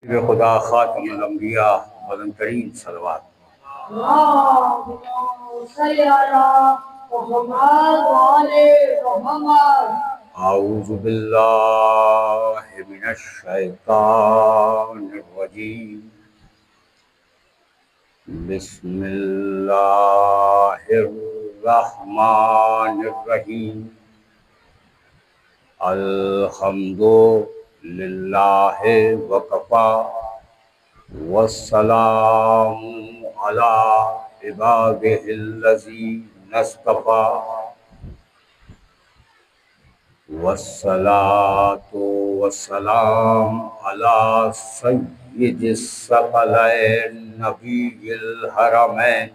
خدا خاتم الانبیاء بلند ترین صلوات۔ اعوذ باللہ من الشیطان الرجیم، بسم اللہ الرحمن الرحیم، الحمد للہ وکفی والسلام علی عبادہ الذین اصطفی، والصلاة والسلام علی سید الثقلین نبی الحرمین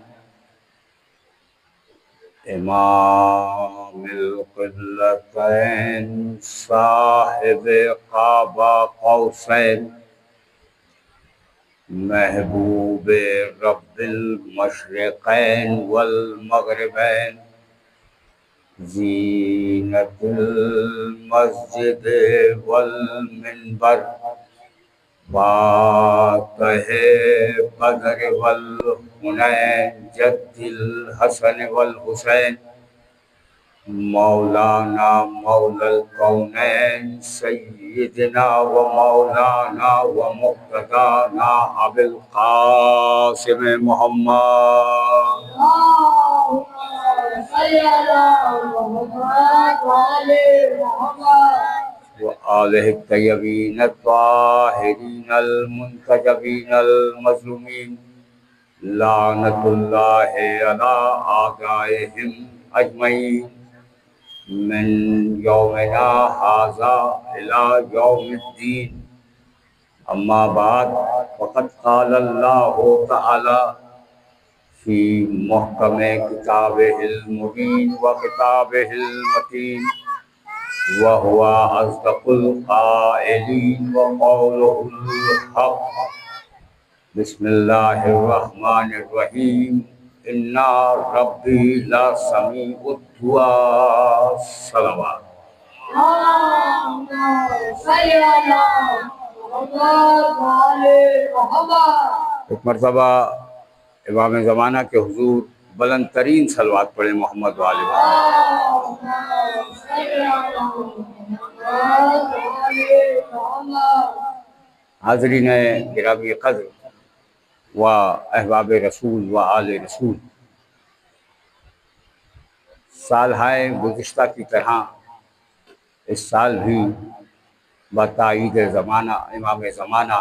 امام القبلتین صاحب قاب قوسین محبوب رب المشرقین والمغربین زینت المسجد والمنبر فاتح بدر والحنین جد الحسن والحسین مولانا مولا الکونین سیدنا و مولانا و مقتدانا ابی القاسم محمد وآلہ الطیبین الطاہرین المنتجبین المظلومین لعنت اللہ علی اعدائہم اجمعین من یومنا ھذا الی یوم الدین۔ اما بعد فقد قال اللہ تعالی فی محکم کتابہ المبین و کتابہ المتین وهو أصدق القائلين وقوله الحق۔ بسم الله الرحمن الرحيم، إن ربي لسميع الدعاء۔ صلوات۔ ایک مرتبہ امام زمانہ کے حضور بلند ترین صلوات پڑھیں محمد والے حاضرین گرامی قدر و احباب رسول و آل رسول، سالہائے گزشتہ کی طرح اس سال بھی بتائید زمانہ امام زمانہ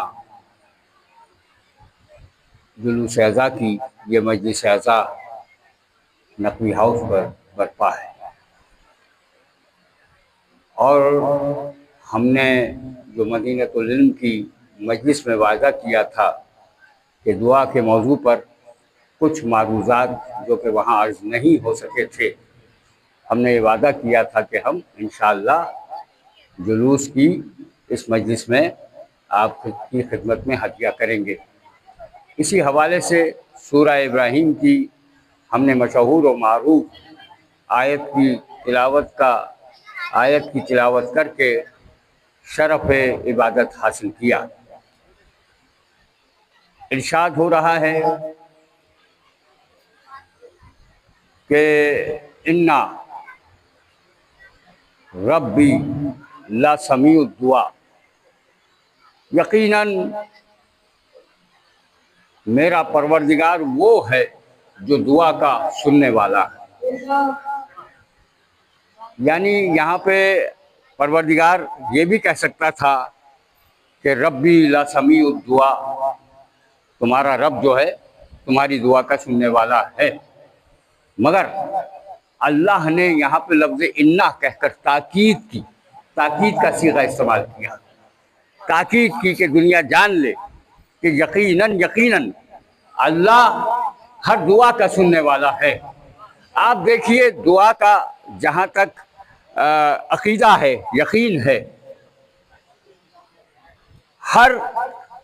جلوس اعزا کی یہ مجلس اعزا نقوی ہاؤس پر برپا ہے، اور ہم نے جو مدینۃ العلم کی مجلس میں وعدہ کیا تھا کہ دعا کے موضوع پر کچھ معروضات جو کہ وہاں عرض نہیں ہو سکے تھے، ہم نے یہ وعدہ کیا تھا کہ ہم انشاءاللہ جلوس کی اس مجلس میں آپ کی خدمت میں ہدیہ کریں گے۔ اسی حوالے سے سورہ ابراہیم کی ہم نے مشہور و معروف آیت کی تلاوت کر کے شرف عبادت حاصل کیا۔ ارشاد ہو رہا ہے کہ اِنَّ ربی لسمیع الدعاء، یقیناً میرا پروردگار وہ ہے جو دعا کا سننے والا ہے۔ یعنی یہاں پہ پروردگار یہ بھی کہہ سکتا تھا کہ ربی لسمیع الدعاء، تمہارا رب جو ہے تمہاری دعا کا سننے والا ہے، مگر اللہ نے یہاں پہ لفظ اِنَّ کہہ کر تاکید کا صیغہ استعمال کیا، تاکید کی کہ دنیا جان لے کہ یقیناً اللہ ہر دعا کا سننے والا ہے۔ آپ دیکھیے دعا کا جہاں تک عقیدہ ہے، یقین ہے، ہر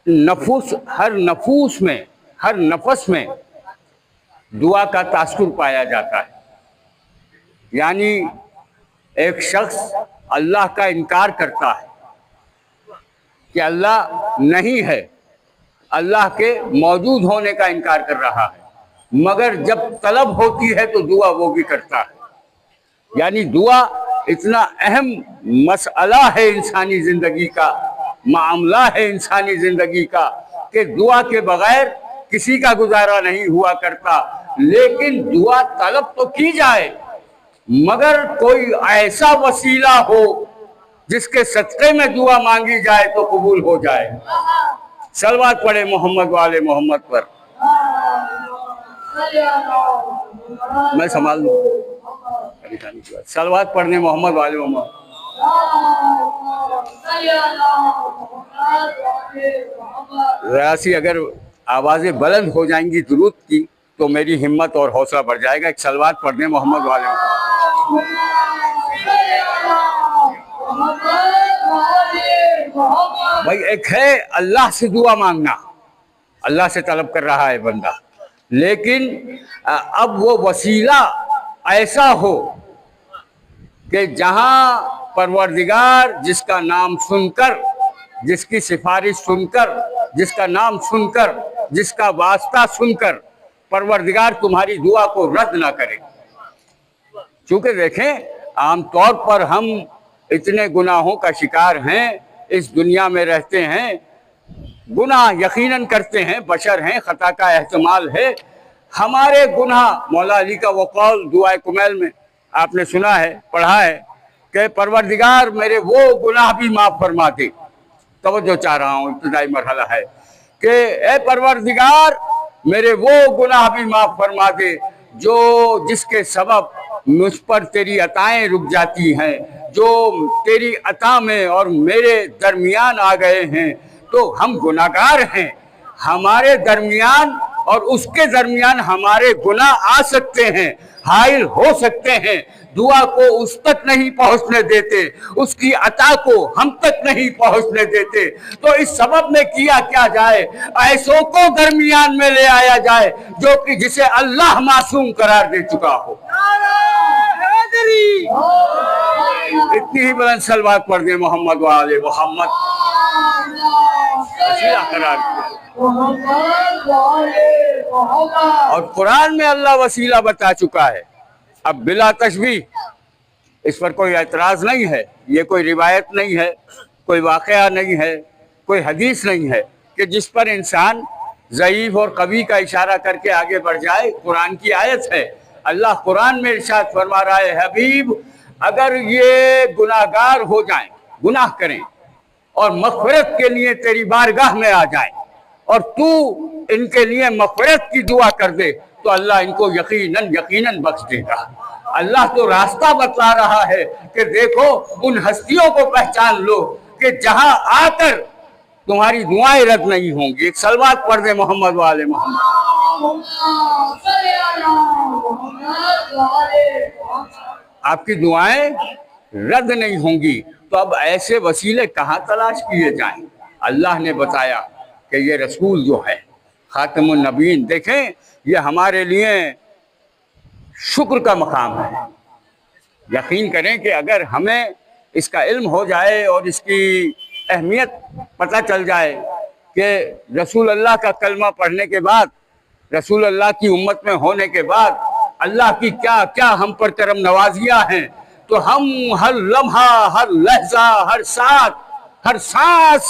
نفس میں دعا کا تاثر پایا جاتا ہے۔ یعنی ایک شخص اللہ کا انکار کرتا ہے کہ اللہ نہیں ہے، اللہ کے موجود ہونے کا انکار کر رہا ہے، مگر جب طلب ہوتی ہے تو دعا وہ بھی کرتا ہے۔ یعنی دعا اتنا اہم مسئلہ ہے انسانی زندگی کا، معاملہ ہے انسانی زندگی کا، کہ دعا کے بغیر کسی کا گزارا نہیں ہوا کرتا۔ لیکن دعا طلب تو کی جائے، مگر کوئی ایسا وسیلہ ہو جس کے صدقے میں دعا مانگی جائے تو قبول ہو جائے۔ صلوات پڑھے محمد والے محمد پر۔ میں سنبھال لوں، صلوات پڑھنے محمد والے محمد۔ ذرا سی اگر آوازیں بلند ہو جائیں گی درود کی تو میری ہمت اور حوصلہ بڑھ جائے گا۔ ایک صلوات پڑھنے محمد والے محمد۔ بھائی ایک ہے اللہ سے دعا مانگنا، اللہ سے طلب کر رہا ہے بندہ، لیکن اب وہ وسیلہ ایسا ہو کہ جہاں پروردگار جس کا نام سن کر، جس کی سفارش سن کر، جس کا نام سن کر، جس کا واسطہ سن کر پروردگار تمہاری دعا کو رد نہ کرے۔ چونکہ دیکھیں عام طور پر ہم اتنے گناہوں کا شکار ہیں، اس دنیا میں رہتے ہیں، گناہ یقیناً کرتے ہیں، بشر ہیں، خطا کا احتمال ہے۔ ہمارے گناہ، مولا علی کا وہ قول دعائے کمیل میں آپ نے سنا ہے، پڑھا ہے کہ پروردگار میرے وہ گناہ بھی معاف فرما دے۔ توجہ چاہ رہا ہوں، ابتدائی مرحلہ ہے کہ اے پروردگار میرے وہ گناہ بھی معاف فرما دے جو جس کے سبب مجھ پر تیری عطائیں رک جاتی ہیں، جو تیری عطا میں اور میرے درمیان آ گئے ہیں۔ تو ہم گناہگار ہیں، ہمارے درمیان اور اس کے درمیان ہمارے گناہ آ سکتے ہیں، حائل ہو سکتے ہیں، دعا کو اس تک نہیں پہنچنے دیتے، اس کی عطا کو ہم تک نہیں پہنچنے دیتے۔ تو اس سبب میں کیا کیا جائے؟ ایسوں کو درمیان میں لے آیا جائے جو کہ جسے اللہ معصوم قرار دے چکا ہو۔ اتنی ہی بلند صلوات پڑھ دیں محمد والے محمد۔ وسیلہ قرار دیا، اور قرآن میں اللہ وسیلہ بتا چکا ہے۔ اب بلا تشبیہ اس پر کوئی اعتراض نہیں ہے، یہ کوئی روایت نہیں ہے، کوئی واقعہ نہیں ہے، کوئی حدیث نہیں ہے کہ جس پر انسان ضعیف اور قوی کا اشارہ کر کے آگے بڑھ جائے۔ قرآن کی آیت ہے، اللہ قرآن میں ارشاد فرما رہا ہے، حبیب اگر یہ گناہگار ہو جائیں، گناہ کریں اور مغفرت کے لیے تیری بارگاہ میں آ جائیں اور تو ان کے لیے مغفرت کی دعا کر دے تو اللہ ان کو یقیناً بخش دے گا۔ اللہ تو راستہ بتلا رہا ہے کہ دیکھو ان ہستیوں کو پہچان لو کہ جہاں آ کر تمہاری دعائیں رد نہیں ہوں گی۔ ایک صلوات پڑھ دے محمد والے محمد۔ آپ کی دعائیں رد نہیں ہوں گی، تو اب ایسے وسیلے کہاں تلاش کیے جائیں؟ اللہ نے بتایا کہ یہ رسول جو ہے خاتم النبیین، دیکھیں یہ ہمارے لیے شکر کا مقام ہے۔ یقین کریں کہ اگر ہمیں اس کا علم ہو جائے اور اس کی اہمیت پتہ چل جائے کہ رسول اللہ کا کلمہ پڑھنے کے بعد، رسول اللہ کی امت میں ہونے کے بعد اللہ کی کیا کیا ہم پر کرم نوازیاں ہیں، تو ہم ہر لمحہ، ہر لحظہ، ہر ساتھ، ہر سانس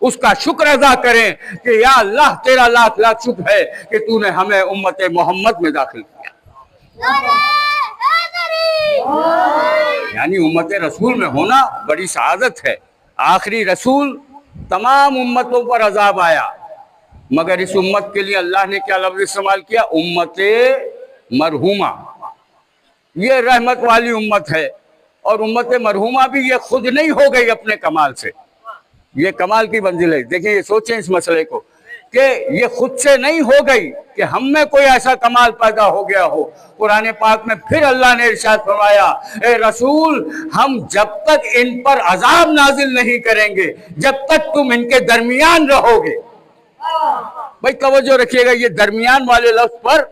اس کا شکر ادا کریں کہ یا اللہ تیرا لاکھ لاکھ شکر ہے کہ تو نے ہمیں امت محمد میں داخل کیا۔ یعنی امت رسول میں ہونا بڑی سعادت ہے۔ آخری رسول تمام امتوں پر عذاب آیا، مگر اس امت کے لیے اللہ نے کیا لفظ استعمال کیا؟ امت مرحومہ۔ یہ رحمت والی امت ہے، اور امت مرحومہ بھی یہ خود نہیں ہو گئی اپنے کمال سے، یہ کمال کی منزل ہے۔ دیکھیں یہ سوچیں اس مسئلے کو کہ یہ خود سے نہیں ہو گئی کہ ہم میں کوئی ایسا کمال پیدا ہو گیا ہو۔ قرآن پاک میں پھر اللہ نے ارشاد فرمایا، اے رسول ہم جب تک ان پر عذاب نازل نہیں کریں گے جب تک تم ان کے درمیان رہو گے۔ بھائی توجہ رکھیے گا، یہ درمیان والے لفظ پر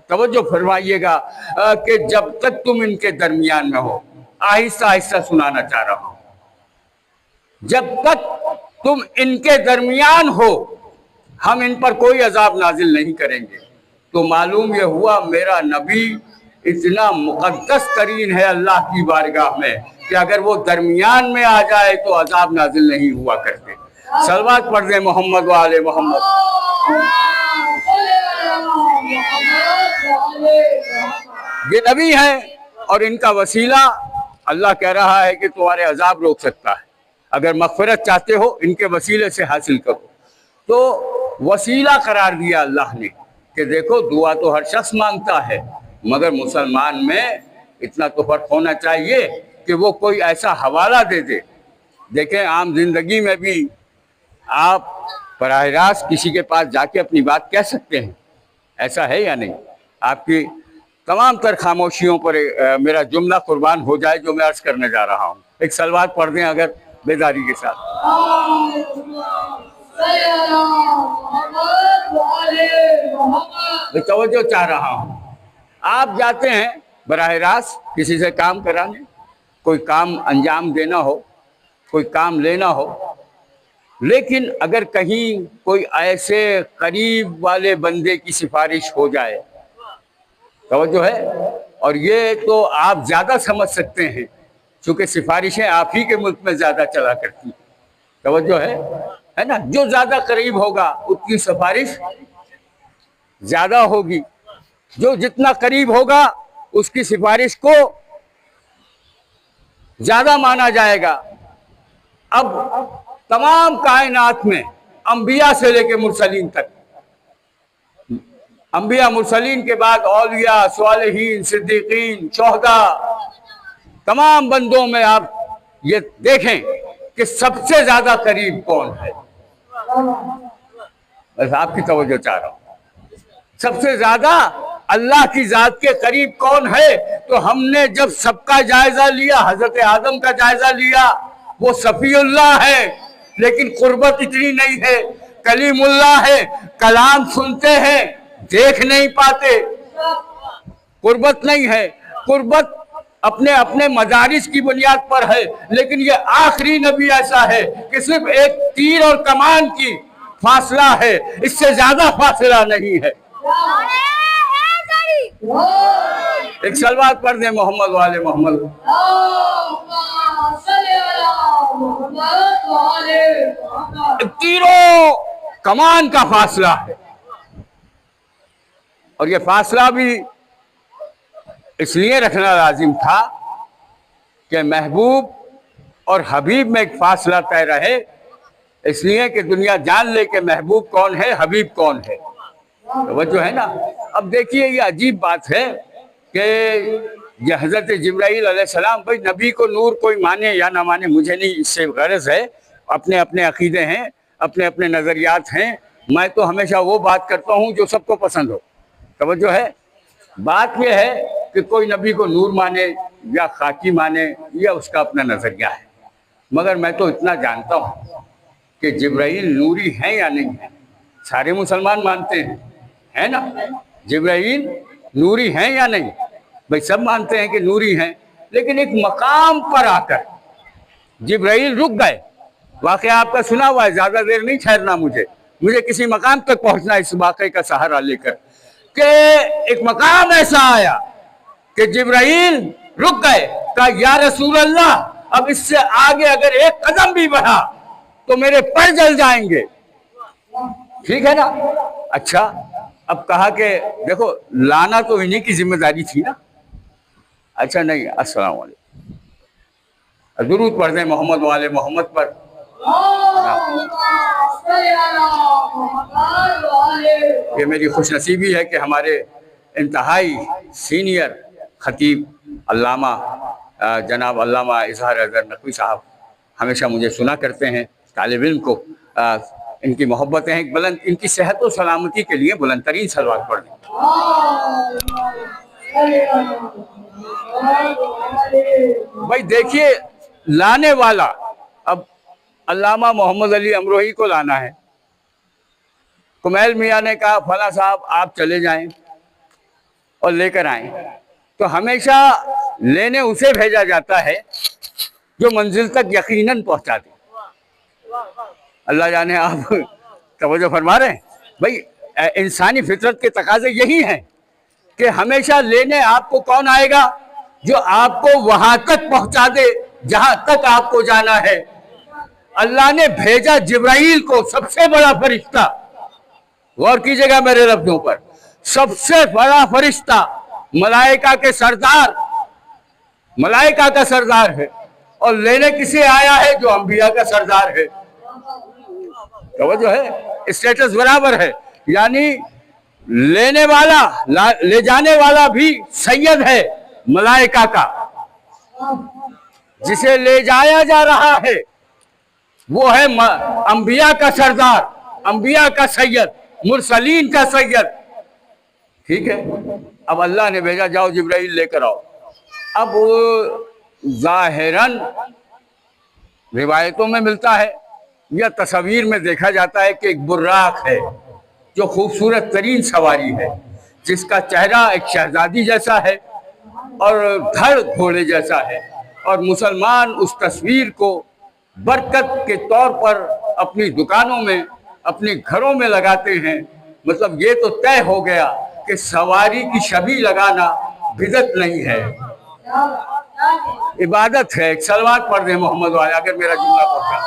توجہ فرمائیے گا کہ جب تک تم ان کے درمیان میں ہو۔ آہستہ آہستہ سنانا چاہ رہا ہوں، جب تک تم ان کے درمیان ہو ہم ان پر کوئی عذاب نازل نہیں کریں گے۔ تو معلوم یہ ہوا میرا نبی اتنا مقدس ترین ہے اللہ کی بارگاہ میں کہ اگر وہ درمیان میں آ جائے تو عذاب نازل نہیں ہوا کرتے۔ صلوات پڑھ دیں محمد و آل محمد۔ یہ نبی ہیں اور ان کا وسیلہ اللہ کہہ رہا ہے کہ تمہارے عذاب روک سکتا ہے، اگر مغفرت چاہتے ہو ان کے وسیلے سے حاصل کرو۔ تو وسیلہ قرار دیا اللہ نے کہ دیکھو دعا تو ہر شخص مانگتا ہے، مگر مسلمان میں اتنا تو فرق ہونا چاہیے کہ وہ کوئی ایسا حوالہ دے دے۔ دیکھیں عام زندگی میں بھی آپ براہ راست کسی کے پاس جا کے اپنی بات کہہ سکتے ہیں، ایسا ہے یا نہیں؟ آپ کی تمام تر خاموشیوں پر میرا جملہ قربان ہو جائے جو میں عرض کرنے جا رہا ہوں۔ ایک صلوات پڑھ دیں اگر بیداری کے ساتھ۔ میں توجہ چاہ رہا ہوں۔ آپ جاتے ہیں براہ راست کسی سے کام کرانے، کوئی کام انجام دینا ہو، کوئی کام لینا ہو، لیکن اگر کہیں کوئی ایسے قریب والے بندے کی سفارش ہو جائے، توجہ ہے، اور یہ تو آپ زیادہ سمجھ سکتے ہیں چونکہ سفارشیں آپ ہی کے ملک میں زیادہ چلا کرتی ہیں، توجہ ہے نا؟ جو زیادہ قریب ہوگا اس کی سفارش زیادہ ہوگی، جو جتنا قریب ہوگا اس کی سفارش کو زیادہ مانا جائے گا۔ اب تمام کائنات میں انبیاء سے لے کے مرسلین تک، انبیاء مرسلین کے بعد اولیاء، صالحین، صدیقین، شہداء، تمام بندوں میں آپ یہ دیکھیں کہ سب سے زیادہ قریب کون ہے۔ بس آپ کی توجہ چاہ رہا ہوں، سب سے زیادہ اللہ کی ذات کے قریب کون ہے؟ تو ہم نے جب سب کا جائزہ لیا، حضرت آدم کا جائزہ لیا، وہ صفی اللہ ہے لیکن قربت اتنی نہیں ہے، کلیم اللہ ہے، کلام سنتے ہیں دیکھ نہیں پاتے، قربت نہیں ہے۔ قربت اپنے اپنے مدارس کی بنیاد پر ہے، لیکن یہ آخری نبی ایسا ہے کہ صرف ایک تیر اور کمان کی فاصلہ ہے، اس سے زیادہ فاصلہ نہیں ہے۔ ایک صلوات پڑھ دیں محمد والے محمد۔ تیروں کمان کا فاصلہ ہے، اور یہ فاصلہ بھی اس لیے رکھنا لازم تھا کہ محبوب اور حبیب میں ایک فاصلہ طے رہے، اس لیے کہ دنیا جان لے کہ محبوب کون ہے، حبیب کون ہے، توجہ ہے نا؟ اب دیکھیے یہ عجیب بات ہے کہ یہ حضرت جبرائیل علیہ السلام، بھائی نبی کو نور کوئی مانے یا نہ مانے مجھے نہیں اس سے غرض ہے، اپنے اپنے عقیدے ہیں، اپنے اپنے نظریات ہیں، میں تو ہمیشہ وہ بات کرتا ہوں جو سب کو پسند ہو، توجہ ہے؟ بات یہ ہے کہ کوئی نبی کو نور مانے یا خاکی مانے یا اس کا اپنا نظریہ ہے، مگر میں تو اتنا جانتا ہوں کہ جبرائیل نوری ہیں یا نہیں ہیں، سارے مسلمان مانتے ہیں، ہے نا؟ جبرائیل نوری ہیں یا نہیں؟ بھائی سب مانتے ہیں کہ نوری ہیں، لیکن ایک مقام پر آ کر جبرائیل رک گئے۔ واقعہ آپ کا سنا ہوا ہے، زیادہ دیر نہیں ٹھہرنا مجھے کسی مقام تک پہنچنا ہے اس واقعے کا سہارا لے کر، کہ ایک مقام ایسا آیا کہ جبرائیل رک گئے، کہا یا رسول اللہ اب اس سے آگے اگر ایک قدم بھی بڑھا تو میرے پر جل جائیں گے، ٹھیک ہے نا؟ اچھا اب کہا کہ دیکھو لانا تو انہی کی ذمہ داری تھی نا، اچھا نہیں، السلام علیکم، درود پڑھ دیں محمد والے محمد پر۔ یہ میری خوش نصیبی ہے کہ ہمارے انتہائی سینئر خطیب علامہ جناب علامہ اظہار اظہر نقوی صاحب ہمیشہ مجھے سنا کرتے ہیں، طالب علم کو ان کی محبتیں ہیں، بلند ان کی صحت و سلامتی کے لیے بلند ترین صلوات پڑھ دیں۔ بھائی دیکھیے لانے والا، اب علامہ محمد علی امروہی کو لانا ہے، کمیل میاں نے کہا فلاں صاحب آپ چلے جائیں اور لے کر آئیں، تو ہمیشہ لینے اسے بھیجا جاتا ہے جو منزل تک یقیناً پہنچا دے۔ اللہ جانے آپ توجہ فرما رہے ہیں۔ بھائی انسانی فطرت کے تقاضے یہی ہیں کہ ہمیشہ لینے آپ کو کون آئے گا؟ جو آپ کو وہاں تک پہنچا دے جہاں تک آپ کو جانا ہے۔ اللہ نے بھیجا جبرائیل کو، سب سے بڑا فرشتہ، غور کیجئے گا میرے لفظوں پر، سب سے بڑا فرشتہ، ملائکہ کے سردار، ملائکہ کا سردار ہے، اور لینے کسے آیا ہے؟ جو انبیاء کا سردار ہے۔ توجہ ہے، اسٹیٹس برابر ہے، یعنی لینے والا، لے جانے والا بھی سید ہے ملائکہ کا، جسے لے جایا جا رہا ہے وہ ہے انبیاء کا سردار، انبیاء کا سید، مرسلین کا سید۔ ٹھیک ہے، اب اللہ نے بھیجا جاؤ جبرائیل لے کر آؤ۔ اب ظاہراً روایتوں میں ملتا ہے یا تصاویر میں دیکھا جاتا ہے کہ ایک براق ہے جو خوبصورت ترین سواری ہے، جس کا چہرہ ایک شہزادی جیسا ہے اور دھڑ گھوڑے جیسا ہے، اور مسلمان اس تصویر کو برکت کے طور پر اپنی دکانوں میں، اپنے گھروں میں لگاتے ہیں۔ مطلب یہ تو طے ہو گیا کہ سواری کی شبیہ لگانا بدعت نہیں ہے، عبادت ہے۔ ایک صلوات پڑھ دیں محمد والے اگر میرا جملہ پہنچا۔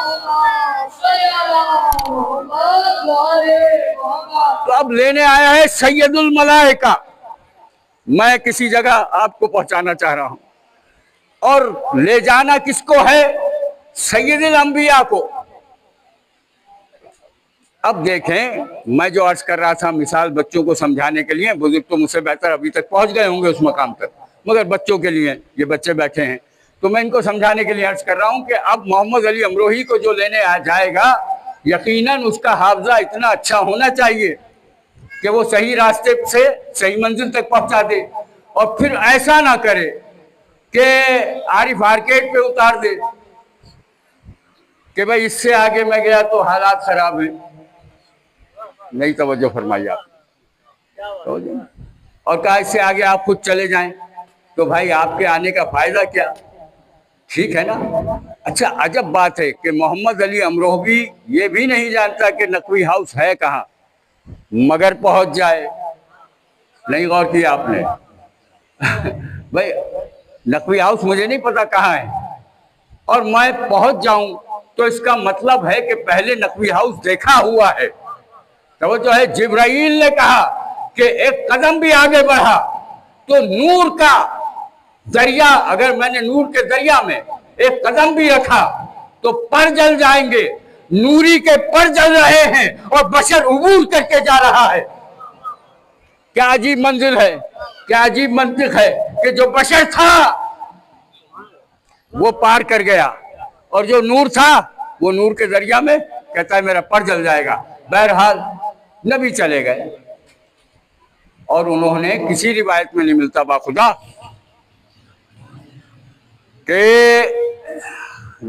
تو اب لینے آیا ہے سید الملائکہ، میں کسی جگہ آپ کو پہنچانا چاہ رہا ہوں، اور لے جانا کس کو ہے؟ سید الانبیاء کو۔ اب دیکھیں، میں جو عرض کر رہا تھا مثال بچوں کو سمجھانے کے لیے، بزرگ تو مجھ سے بہتر ابھی تک پہنچ گئے ہوں گے اس مقام تک، مگر بچوں کے لیے، یہ بچے بیٹھے ہیں تو میں ان کو سمجھانے کے لیے عرض کر رہا ہوں کہ اب محمد علی امروہی کو جو لینے آ جائے گا، یقیناً اس کا حافظہ اتنا اچھا ہونا چاہیے کہ وہ صحیح راستے سے صحیح منزل تک پہنچا دے، اور پھر ایسا نہ کرے کہ عارف آرکیڈ پہ اتار دے کہ بھائی اس سے آگے میں گیا تو حالات خراب ہیں۔ نہیں توجہ فرمائی آپ، اور کہا اس سے آگے آپ خود چلے جائیں تو بھائی آپ کے آنے کا فائدہ کیا؟ ٹھیک ہے نا؟ اچھا، عجب بات ہے کہ محمد علی امروہی یہ بھی نہیں جانتا کہ نقوی ہاؤس ہے کہاں، مگر پہنچ جائے۔ نہیں غور کیا آپ نے؟ بھائی نقوی ہاؤس مجھے نہیں پتا کہاں ہے، اور میں پہنچ جاؤں تو اس کا مطلب ہے کہ پہلے نقوی ہاؤس دیکھا ہوا ہے۔ توجہ ہے، جبرائیل نے کہا کہ ایک قدم بھی آگے بڑھا تو نور کا دریا، اگر میں نے نور کے دریا میں ایک قدم بھی رکھا تو پر جل جائیں گے۔ نوری کے پر جل رہے ہیں اور بشر عبور کر کے جا رہا ہے۔ کیا عجیب منزل ہے، کیا عجیب منطق ہے کہ جو بشر تھا وہ پار کر گیا، اور جو نور تھا وہ نور کے دریا میں کہتا ہے میرا پر جل جائے گا۔ بہرحال نبی چلے گئے، اور انہوں نے کسی روایت میں نہیں ملتا باخدا کہ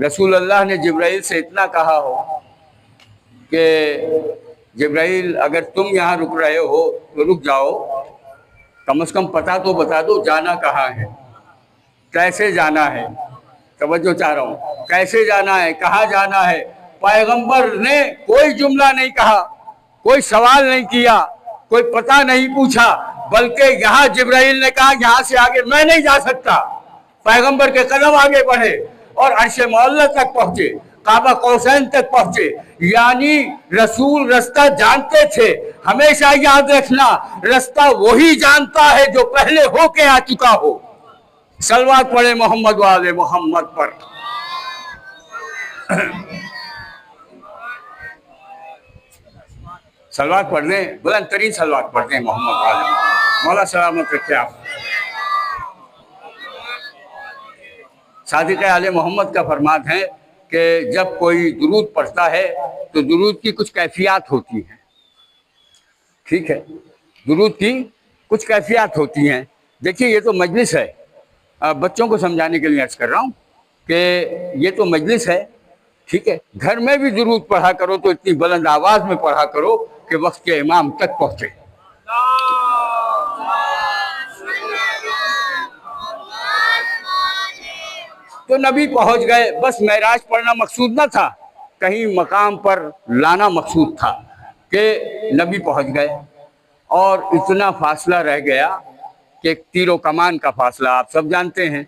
رسول اللہ نے جبرائیل سے اتنا کہا ہو کہ جبرائیل اگر تم یہاں رک رہے ہو تو رک جاؤ، کم از کم پتہ تو بتا دو جانا کہاں ہے، کیسے جانا ہے۔ توجہ چاہ رہا ہوں، کیسے جانا ہے، کہاں جانا ہے۔ پیغمبر نے کوئی جملہ نہیں کہا، کوئی سوال نہیں کیا، کوئی پتہ نہیں پوچھا، بلکہ یہاں جبرائیل نے کہا یہاں سے آگے میں نہیں جا سکتا۔ پیغمبر کے قدم آگے بڑھے اور عرش معلی تک پہنچے، کعبہ قوسین تک پہنچے، یعنی رسول رستہ جانتے تھے۔ ہمیشہ یاد رکھنا، رستہ وہی جانتا ہے جو پہلے ہو کے آ چکا ہو۔ صلوات پڑھے محمد والے محمد پر۔ صلوات پڑھ دیں، بلند ترین صلوات پڑھ دیں محمد والے محمد۔ مولا سلامت رکھے آپ۔ صادق آل محمد کا فرمان ہے کہ جب کوئی درود پڑھتا ہے تو درود کی کچھ کیفیات ہوتی ہیں۔ ٹھیک ہے، درود کی کچھ کیفیات ہوتی ہیں۔ دیکھیے یہ تو مجلس ہے، بچوں کو سمجھانے کے لیے عرض کر رہا ہوں کہ یہ تو مجلس ہے، ٹھیک ہے، گھر میں بھی درود پڑھا کرو تو اتنی بلند آواز میں پڑھا کرو کہ وقت کے امام تک پہنچے۔ تو نبی پہنچ گئے، بس معراج پڑھنا مقصود نہ تھا، کہیں مقام پر لانا مقصود تھا۔ کہ نبی پہنچ گئے اور اتنا فاصلہ رہ گیا کہ تیر و کمان کا فاصلہ آپ سب جانتے ہیں۔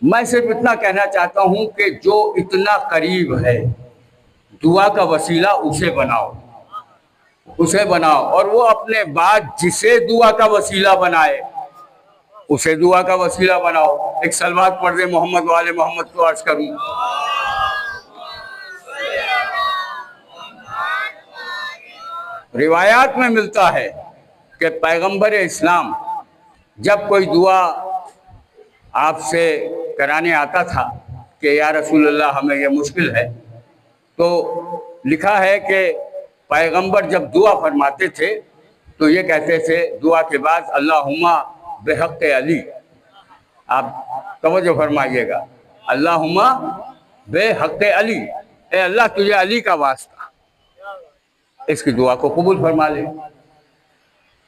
میں صرف اتنا کہنا چاہتا ہوں کہ جو اتنا قریب ہے دعا کا وسیلہ اسے بناؤ، اسے بناؤ، اور وہ اپنے بعد جسے دعا کا وسیلہ بنائے اسے دعا کا وسیلہ بناؤ۔ ایک صلوات پڑھ دیں محمد والے محمد کو عرض کروں۔ روایات میں ملتا ہے کہ پیغمبر اسلام جب کوئی دعا آپ سے کرانے آتا تھا کہ یا رسول اللہ ہمیں یہ مشکل ہے، تو لکھا ہے کہ پیغمبر جب دعا فرماتے تھے تو یہ کہتے تھے دعا کے بعد اللہم بحق علی، آپ توجہ فرمائیے گا، اللہم بحق علی، اے اللہ تجھے علی کا واسطہ اس کی دعا کو قبول فرما لے۔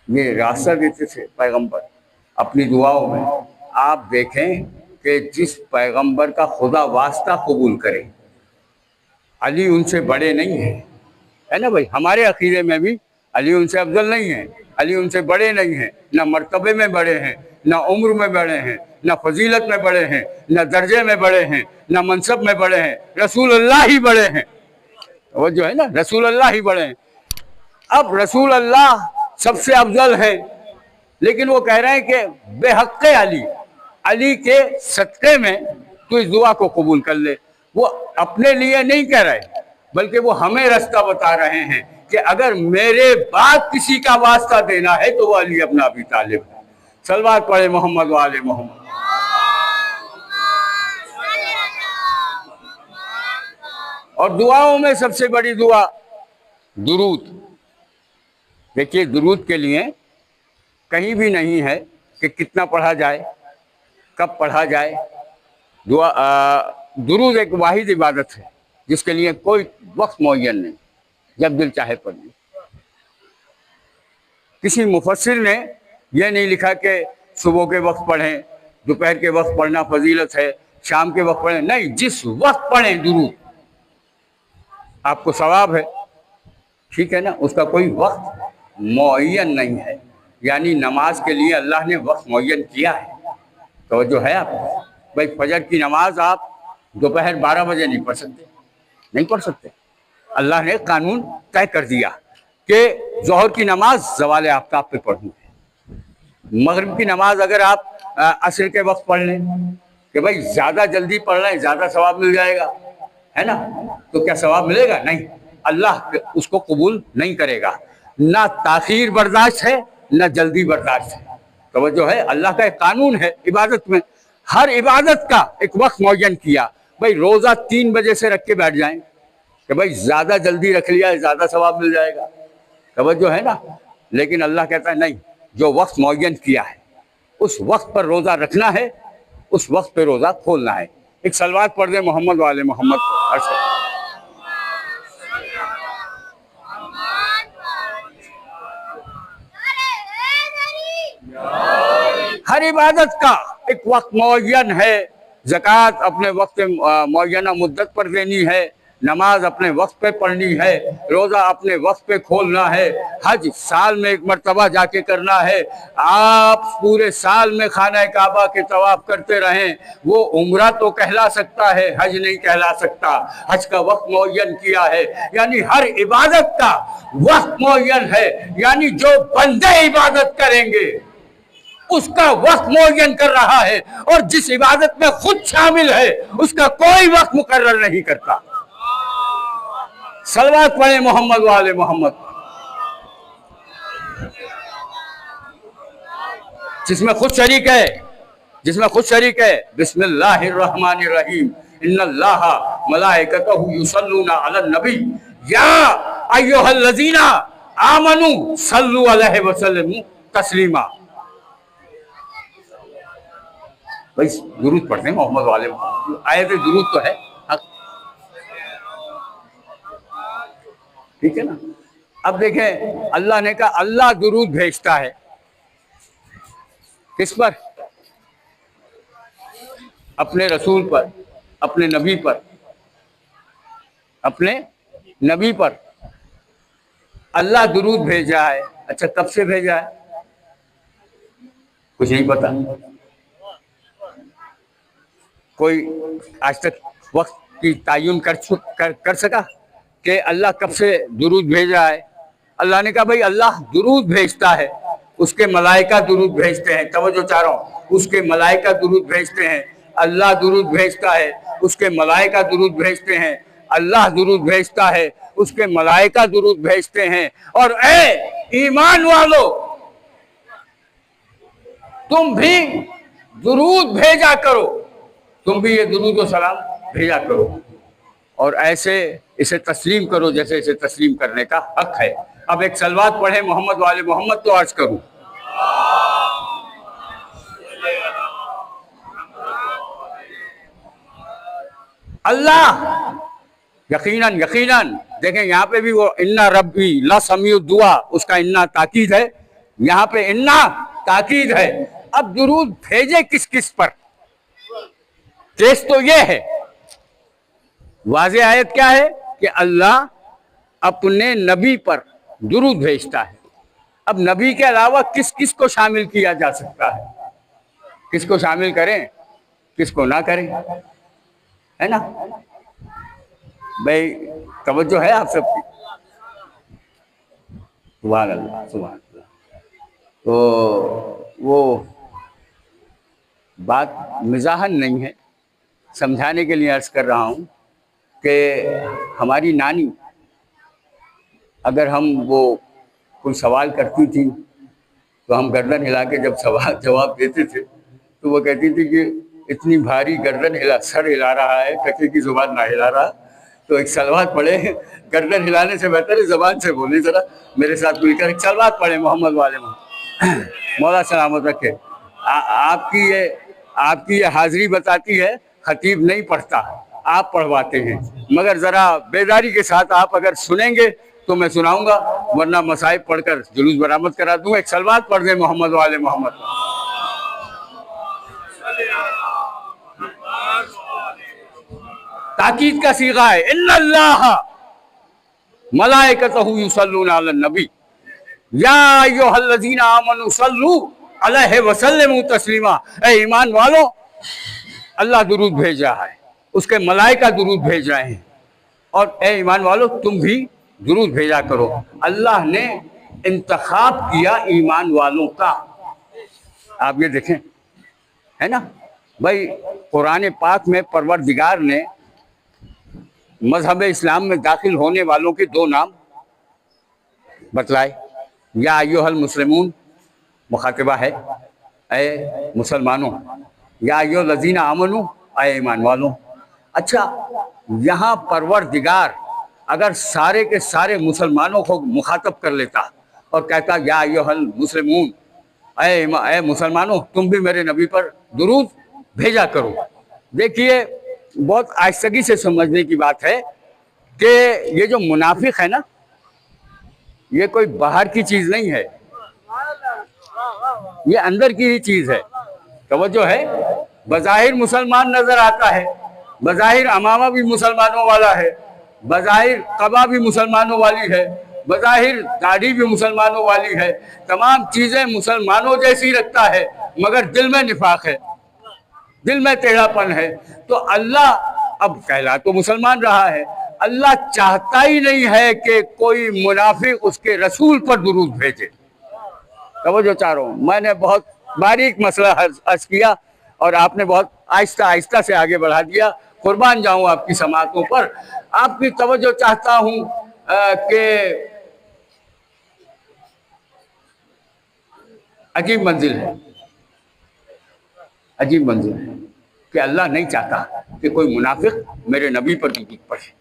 یہ راستہ دیتے تھے پیغمبر اپنی دعاؤں میں۔ آپ دیکھیں کہ جس پیغمبر کا خدا واسطہ قبول کرے، علی ان سے بڑے نہیں ہیں، ہے نا بھائی؟ ہمارے عقیدے میں بھی علی ان سے افضل نہیں ہیں، علی ان سے بڑے نہیں ہیں، نہ مرتبے میں بڑے ہیں، نہ عمر میں بڑے ہیں، نہ فضیلت میں بڑے ہیں، نہ درجے میں بڑے ہیں، نہ منصب میں بڑے ہیں، رسول اللہ ہی بڑے ہیں۔ وہ جو ہے نا رسول اللہ ہی بڑے ہیں۔ اب رسول اللہ سب سے افضل ہے، لیکن وہ کہہ رہے ہیں کہ بے حق علی، علی کے صدقے میں تو اس دعا کو قبول کر لے۔ وہ اپنے لیے نہیں کہہ رہے بلکہ وہ ہمیں راستہ بتا رہے ہیں کہ اگر میرے بعد کسی کا واسطہ دینا ہے تو وہ علی ابن ابی طالب ہے۔ صلوات پڑھے محمد والے محمد۔ اور دعاؤں میں سب سے بڑی دعا درود۔ دیکھیے درود کے لیے کہیں بھی نہیں ہے کہ کتنا پڑھا جائے، کب پڑھا جائے۔ درود ایک واحد عبادت ہے جس کے لیے کوئی وقت معین نہیں، جب دل چاہے پڑھ لیں۔ کسی مفسر نے یہ نہیں لکھا کہ صبح کے وقت پڑھیں، دوپہر کے وقت پڑھنا فضیلت ہے، شام کے وقت پڑھیں، نہیں، جس وقت پڑھیں درود آپ کو ثواب ہے، ٹھیک ہے نا؟ اس کا کوئی وقت معین نہیں ہے، یعنی نماز کے لیے اللہ نے وقت معین کیا ہے۔ توجہ ہے آپ کو؟ بھائی فجر کی نماز آپ دوپہر 12 بجے نہیں پڑھ سکتے، نہیں پڑھ سکتے۔ اللہ نے قانون طے کر دیا کہ ظہر کی نماز زوال آفتاب پہ پڑھنی ہے۔ مغرب کی نماز اگر آپ عصر کے وقت پڑھ لیں کہ بھائی زیادہ جلدی پڑھ لیں زیادہ ثواب مل جائے گا، ہے نا؟ تو کیا ثواب ملے گا؟ نہیں، اللہ اس کو قبول نہیں کرے گا۔ نہ تاخیر برداشت ہے نہ جلدی برداشت ہے۔ توجہ ہے؟ اللہ کا ایک قانون ہے عبادت میں، ہر عبادت کا ایک وقت معین کیا۔ بھائی روزہ 3 بجے سے رکھ کے بیٹھ جائیں کہ بھائی زیادہ جلدی رکھ لیا ہے زیادہ ثواب مل جائے گا۔ توجہ ہے نا؟ لیکن اللہ کہتا ہے نہیں، جو وقت معین کیا ہے اس وقت پر روزہ رکھنا ہے، اس وقت پہ روزہ کھولنا ہے۔ ایک صلوات پڑھ دیں محمد والے محمد۔ ہر عبادت کا ایک وقت معین ہے۔ زکوٰۃ اپنے وقت معینہ مدت پر دینی ہے، نماز اپنے وقت پہ پڑھنی ہے، روزہ اپنے وقت پہ کھولنا ہے، حج سال میں ایک مرتبہ جا کے کرنا ہے۔ آپ پورے سال میں خانہ کعبہ کے طواف کرتے رہیں، وہ عمرہ تو کہلا سکتا ہے، حج نہیں کہلا سکتا۔ حج کا وقت معین کیا ہے، یعنی ہر عبادت کا وقت معین ہے، یعنی جو بندے عبادت کریں گے اس کا وقت معین کر رہا ہے، اور جس عبادت میں خود شامل ہے اس کا کوئی وقت مقرر نہیں کرتا۔ صلوات پڑھیں محمد والے محمد۔ جس میں خود شریک ہے، جس میں خود شریک ہے، بسم اللہ الرحمن الرحیم، ان اللہ ملائکتہ یصلون علی النبی یا ایھا الذین آمنوا صلوا علیہ وسلموا تسلیما۔ بھائی درود پڑھتے ہیں محمد والے محمد، آیت درود تو ہے، ٹھیک ہے نا؟ اب دیکھیں اللہ نے کہا اللہ درود بھیجتا ہے کس پر؟ اپنے رسول پر، اپنے نبی پر، اپنے نبی پر۔ اللہ درود بھیجا ہے. اچھا کب سے بھیجا ہے؟ کچھ نہیں پتا. کوئی آج تک وقت کی تعین کر سکا کہ اللہ کب سے درود بھیجا ہے؟ اللہ نے کہا بھائی اللہ درود بھیجتا ہے، اس کے ملائکہ درود بھیجتے ہیں. توجہ چاہ رہا ہوں، اس کے ملائکہ درود بھیجتے ہیں. اللہ درود بھیجتا ہے، اس کے ملائکہ درود بھیجتے ہیں. اللہ درود بھیجتا ہے، اس کے ملائکہ درود بھیجتے ہیں. اور اے ایمان والو، تم بھی درود بھیجا کرو، تم بھی یہ درود و سلام بھیجا کرو، اور ایسے اسے تسلیم کرو جیسے اسے تسلیم کرنے کا حق ہے. اب ایک صلوات پڑھیں محمد والے محمد تو عرض کروں. اللہ یقیناً یقیناً دیکھیں یہاں پہ بھی وہ انا ربی لا سمیع الدعا، اس کا انا تاکید ہے، یہاں پہ انا تاکید ہے. اب درود بھیجے کس کس پر؟ کیس تو یہ ہے، واضح آیت کیا ہے کہ اللہ اپنے نبی پر درود بھیجتا ہے. اب نبی کے علاوہ کس کس کو شامل کیا جا سکتا ہے؟ کس کو شامل کریں، کس کو نہ کریں، ہے نا بھائی؟ توجہ ہے آپ سب کی؟ سبحان اللہ سبحان اللہ. تو وہ بات مزاحن نہیں ہے، سمجھانے کے لیے عرض کر رہا ہوں کہ ہماری نانی اگر ہم وہ کوئی سوال کرتی تھی تو ہم گردن ہلا کے جب سوال جواب دیتے تھے تو وہ کہتی تھی کہ اتنی بھاری گردن سر ہلا رہا ہے، کچے کی زبان نہ ہلا رہا. تو ایک صلوات پڑھے، گردن ہلانے سے بہتر ہے زبان سے بولے. ذرا میرے ساتھ مل کر ایک صلوات پڑھے محمد والے محمد. مولا سلامت رکھے. آپ کی یہ حاضری بتاتی ہے خطیب نہیں پڑھتا، آپ پڑھواتے ہیں، مگر ذرا بیداری کے ساتھ آپ اگر سنیں گے تو میں سناؤں گا، ورنہ مصائب پڑھ کر جلوس برآمد کرا دوں. ایک صلوات پڑھ دیں محمد والے محمد. تاکید کا صیغہ ہے، ان اللہ ملائکتہ یصلون علی النبی یا ایھا الذین آمنوا صلوا علیہ وسلموا تسلیما. اے ایمان والو، اللہ درود بھیجا ہے، اس کے ملائکہ درود بھیج رہے ہیں، اور اے ایمان والو تم بھی درود بھیجا کرو. اللہ نے انتخاب کیا ایمان والوں کا. آپ یہ دیکھیں، ہے نا بھائی، قرآن پاک میں پروردگار نے مذہب اسلام میں داخل ہونے والوں کے دو نام بتلائے. یا ایھا المسلمون مخاطبہ ہے اے مسلمانوں، یا ایھا الذین آمنوا اے ایمان والوں. اچھا یہاں پروردگار اگر سارے کے سارے مسلمانوں کو مخاطب کر لیتا اور کہتا یا ایھا المسلمون اے مسلمانوں تم بھی میرے نبی پر درود بھیجا کرو. دیکھیے بہت آہستگی سے سمجھنے کی بات ہے کہ یہ جو منافق ہے نا، یہ کوئی باہر کی چیز نہیں ہے، یہ اندر کی ہی چیز ہے. توجہ ہے، بظاہر مسلمان نظر آتا ہے، بظاہر امامہ بھی مسلمانوں والا ہے، بظاہر قبا بھی مسلمانوں والی ہے، بظاہر داڑھی بھی مسلمانوں والی ہے، تمام چیزیں مسلمانوں جیسی رکھتا ہے، مگر دل میں نفاق ہے، دل میں ٹیڑھا پن ہے. تو اللہ اب کہلا تو مسلمان رہا ہے، اللہ چاہتا ہی نہیں ہے کہ کوئی منافق اس کے رسول پر درود بھیجے. توجہ چاہ رہا ہوں، میں نے بہت باریک مسئلہ عرض کیا اور آپ نے بہت آہستہ آہستہ سے آگے بڑھا دیا. قربان جاؤں آپ کی سماعتوں پر. آپ کی توجہ چاہتا ہوں کہ عجیب منزل ہے، عجیب منزل ہے کہ اللہ نہیں چاہتا کہ کوئی منافق میرے نبی پر درود پڑھے.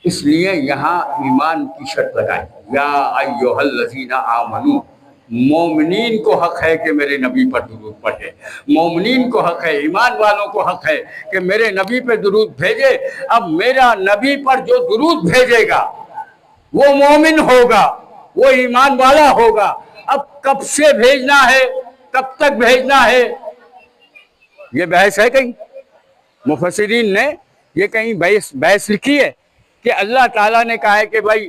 اس لیے یہاں ایمان کی شرط لگائے، یا ایھا الذین آمنوا. مومنین کو حق ہے کہ میرے نبی پر درود پڑھے، مومنین کو حق ہے، ایمان والوں کو حق ہے کہ میرے نبی پہ درود بھیجے. اب میرا نبی پر جو درود بھیجے گا وہ مومن ہوگا، وہ ایمان والا ہوگا. اب کب سے بھیجنا ہے، کب تک بھیجنا ہے، یہ بحث ہے. کہیں مفسرین نے یہ کہیں بحث لکھی ہے کہ اللہ تعالیٰ نے کہا ہے کہ بھائی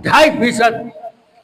2.5%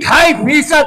2.5%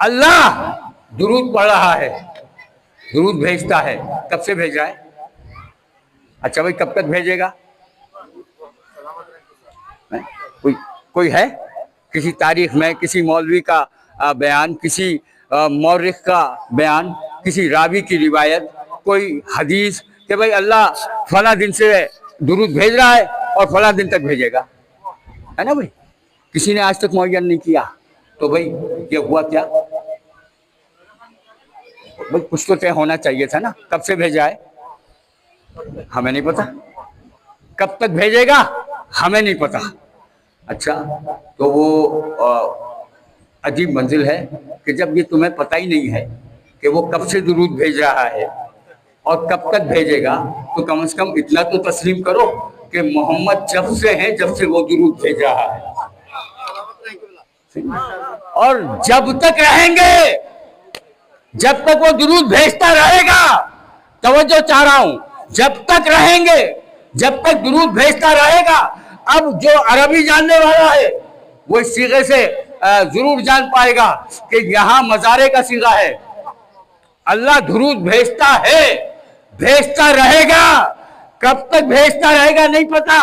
اللہ درود پڑھ رہا ہے، درود بھیجتا ہے، کب سے بھیج رہا ہے؟ اچھا بھائی کب تک بھیجے گا؟ کوئی ہے کسی تاریخ میں کسی مولوی کا بیان، کسی مورخ کا بیان، کسی راوی کی روایت، کوئی حدیث کہ بھائی اللہ فلاں دن سے درود بھیج رہا ہے اور فلاں دن تک بھیجے گا؟ ہے نا بھائی، کسی نے آج تک معین نہیں کیا. تو بھائی یہ ہوا کیا؟ بھائی کچھ تو طے ہونا چاہیے تھا نا. کب سے بھیجا ہے ہمیں نہیں پتا، کب تک بھیجے گا ہمیں نہیں پتا. اچھا تو وہ عجیب منزل ہے کہ جب یہ تمہیں پتہ ہی نہیں ہے کہ وہ کب سے درود بھیج رہا ہے اور کب تک بھیجے گا، تو کم از کم اتنا تو تسلیم کرو کہ محمد جب سے ہیں جب سے وہ درود بھیج رہا ہے، اور جب تک رہیں گے، جب تک وہ درود بھیجتا رہے گا. توجہ چاہ رہا ہوں، جب تک رہیں گے، جب تک درود بھیجتا رہے گا. اب جو عربی جاننے والا ہے وہ اس صیغے سے ضرور جان پائے گا کہ یہاں مضارع کا صیغہ ہے. اللہ درود بھیجتا ہے، بھیجتا رہے گا، کب تک بھیجتا رہے گا نہیں پتا.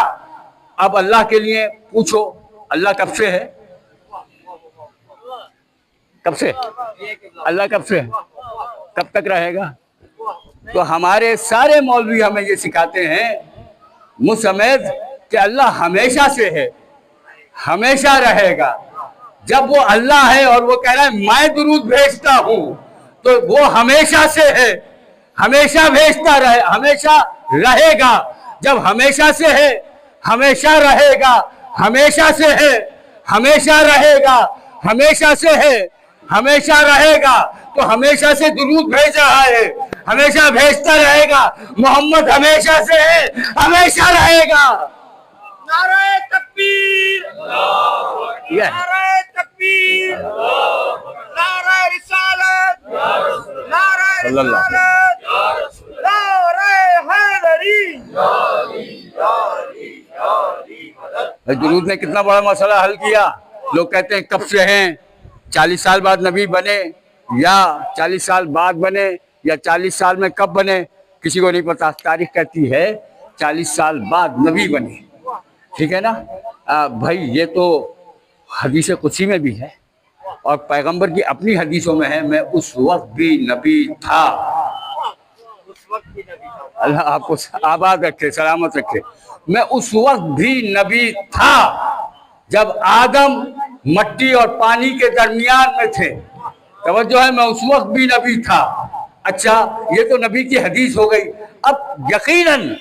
اب اللہ کے لیے پوچھو اللہ کب سے ہے؟ کب سے اللہ کب سے ہے؟ کب تک رہے گا؟ تو ہمارے سارے مولوی ہمیں یہ سکھاتے ہیں مسمد کہ اللہ ہمیشہ سے ہے، ہمیشہ رہے گا. جب وہ اللہ ہے اور وہ کہہ رہا ہے میں درود بھیجتا ہوں، تو وہ ہمیشہ سے ہے، ہمیشہ بھیجتا رہے، ہمیشہ رہے گا. جب ہمیشہ سے ہے، ہمیشہ رہے گا، ہمیشہ سے ہے، ہمیشہ رہے گا، ہمیشہ سے ہے، ہمیشہ رہے گا، تو ہمیشہ سے درود بھیج رہا ہے، ہمیشہ بھیجتا رہے گا. محمد ہمیشہ سے ہے، ہمیشہ رہے گا. نعرہ تکبیر، نعرہ تکبیر، نعرہ رسالت، نعرہ صلی اللہ علیہ رسالت، نعرہ حیدری. درود نے کتنا بڑا مسئلہ حل کیا. لوگ کہتے ہیں کب سے ہیں، 40 سال بعد نبی بنے یا 40 سال بعد بنے یا 40 سال میں کب بنے، کسی کو نہیں پتا. تاریخ کہتی ہے 40 سال بعد نبی بنے. ٹھیک ہے نا بھائی، یہ تو حدیث قدسی میں بھی ہے اور پیغمبر کی اپنی حدیثوں میں ہے، میں اس وقت بھی نبی تھا. اللہ آپ کو آباد رکھے، سلامت رکھے. میں اس وقت بھی نبی تھا جب آدم مٹی اور پانی کے درمیان میں تھے. توجہ ہے، میں اس وقت بھی نبی تھا. اچھا یہ تو نبی کی حدیث ہو گئی. اب یقیناً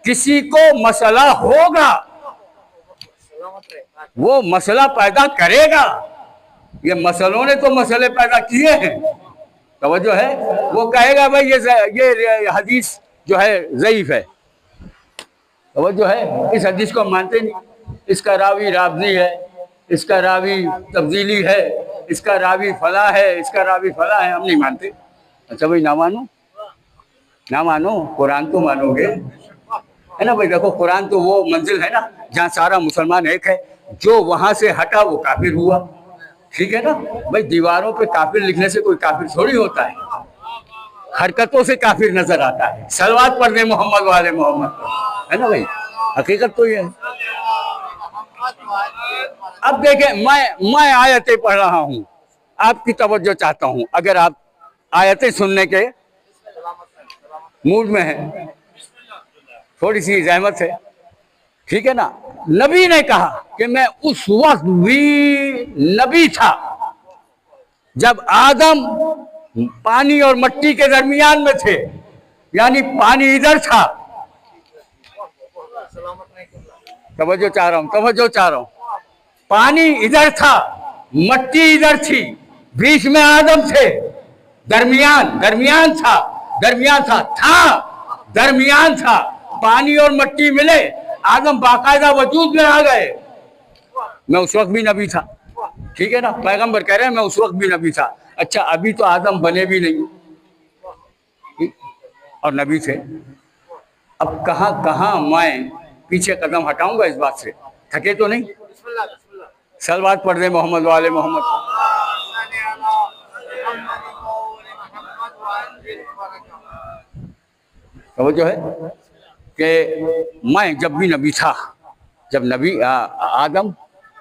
کسی کو مسئلہ ہوگا، وہ مسئلہ پیدا کرے گا. یہ مسئلوں نے تو مسئلے پیدا کیے ہیں. توجہ ہے، وہ کہے گا بھائی یہ حدیث جو ہے ضعیف ہے. توجہ ہے، اس حدیث کو ہم مانتے نہیں، اس کا راوی رابضی ہے، اس کا راوی تفضیلی ہے، اس کا راوی فلاں ہے، اس کا راوی فلاں ہے، ہم نہیں مانتے. اچھا بھائی نہ مانو، نہ مانو، قرآن تو مانو گے، ہے نا بھائی. دیکھو قرآن تو وہ منزل ہے نا جہاں سارا مسلمان ایک ہے. جو وہاں سے ہٹا وہ کافر ہوا. ٹھیک ہے نا بھائی، دیواروں پہ کافر لکھنے سے کوئی کافر تھوڑی ہوتا ہے، حرکتوں سے کافر نظر آتا ہے. صلوات پڑھنے محمد والے محمد، ہے نا بھائی، حقیقت تو یہ ہے. اب دیکھیں میں آیتیں پڑھ رہا ہوں، آپ کی توجہ چاہتا ہوں. اگر آپ آیتیں سننے کے موڈ میں ہیں، تھوڑی سی زحمت ہے، ٹھیک ہے نا. نبی نے کہا کہ میں اس وقت بھی نبی تھا جب آدم پانی اور مٹی کے درمیان میں تھے، یعنی پانی ادھر تھا. توجہ چاہ رہا ہوں، توجہ چاہ رہا ہوں. پانی ادھر تھا، مٹی ادھر تھی، بیچ میں آدم تھے، درمیان تھا، درمیان تھا. پانی اور مٹی ملے، آدم باقاعدہ وجود میں آ گئے. میں اس وقت بھی نبی تھا. ٹھیک ہے نا، پیغمبر کہہ رہے ہیں میں اس وقت بھی نبی تھا. اچھا ابھی تو آدم بنے بھی نہیں اور نبی تھے. اب کہاں کہاں میں پیچھے قدم ہٹاؤں گا اس بات سے، تھکے تو نہیں؟ بسم اللہ بسم اللہ صلوات پڑھ دیں محمد والے محمد۔ تو وہ جو ہے کہ میں جب بھی نبی تھا، جب نبی آدم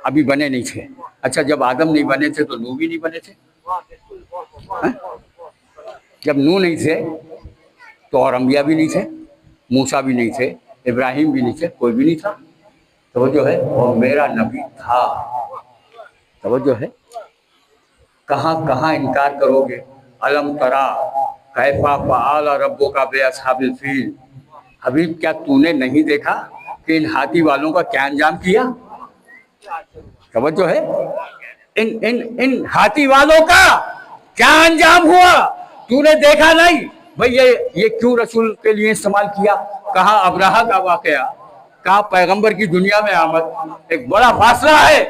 ابھی بنے نہیں تھے، اچھا جب آدم نہیں بنے تھے تو نوح بھی نہیں بنے تھے، جب نوح نہیں تھے تو اور انبیاء بھی نہیں تھے، موسیٰ بھی نہیں تھے، ابراہیم بھی نہیں تھے، کوئی بھی نہیں تھا۔ تو وہ جو ہے وہ میرا نبی تھا۔ تو وہ جو ہے کہاں کہاں انکار کرو گے؟ الم ترا کیف فعل ربک باصحاب الفیل، حبیب کیا تو نے نہیں دیکھا کہ ان ہاتھی والوں کا کیا انجام کیا؟ توجہ ہے، ان ہاتھی والوں کا کیا انجام ہوا تو نے دیکھا نہیں؟ بھئی یہ کیوں رسول کے لیے استعمال کیا؟ کہا ابرہہ کا واقعہ، کہا پیغمبر کی دنیا میں آمد، ایک بڑا فاصلہ ہے۔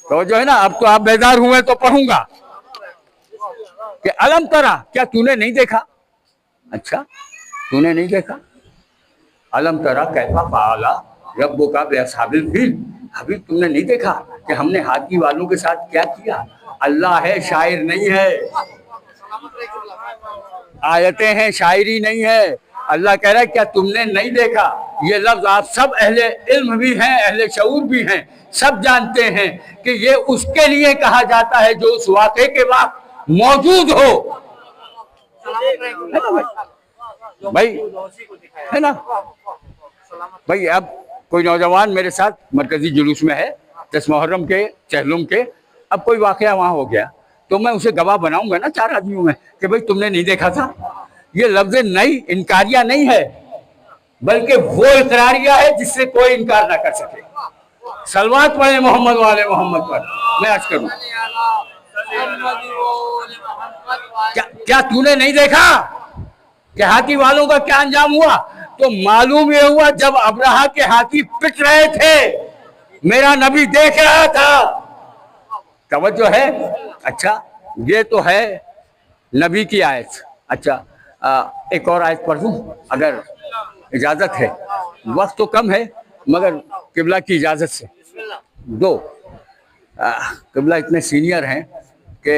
تو جو ہے نا، اب تو آپ بیدار ہوئے تو پڑھوں گا کہ الم ترا، کیا تو نے نہیں دیکھا؟ اچھا تو نے نہیں دیکھا؟ الم ترا کیف فعل ربک باصحاب الفیل، حبیب تم نے نہیں دیکھا کہ ہم نے ہاتھی والوں کے ساتھ کیا کیا؟ اللہ ہے، شاعر نہیں ہے، آیتیں ہیں، شاعری نہیں ہے۔ اللہ کہہ رہا ہے کیا تم نے نہیں دیکھا؟ یہ لفظ آپ سب اہل علم بھی ہیں، اہل شعور بھی ہیں، سب جانتے ہیں کہ یہ اس کے لیے کہا جاتا ہے جو اس واقعے کے وقت موجود ہو، بھائی ہے نا؟ بھائی اب کوئی نوجوان میرے ساتھ مرکزی جلوس میں ہے 10 محرم کے چہلم کے، اب کوئی واقعہ وہاں ہو گیا تو میں اسے گواہ بناؤں گا نا 4 آدمیوں میں کہ بھئی تم نے نہیں دیکھا تھا۔ یہ لفظ نہیں انکاریہ نہیں ہے، بلکہ وہ اقراریہ ہے جس سے کوئی انکار نہ کر سکے۔ صلوات پڑھیں محمد والے محمد پر۔ میں عرض کروں کیا تو نے نہیں دیکھا کہ ہاتھی والوں کا کیا انجام ہوا؟ تو معلوم یہ ہوا جب ابرہہ کے ہاتھی پٹ رہے تھے میرا نبی دیکھ رہا تھا۔ توجہ ہے؟ اچھا یہ تو ہے نبی کی آیت۔ اچھا ایک اور آیت پڑھ دوں اگر اجازت ہے، وقت تو کم ہے مگر قبلہ کی اجازت سے 2 قبلہ اتنے سینئر ہیں کہ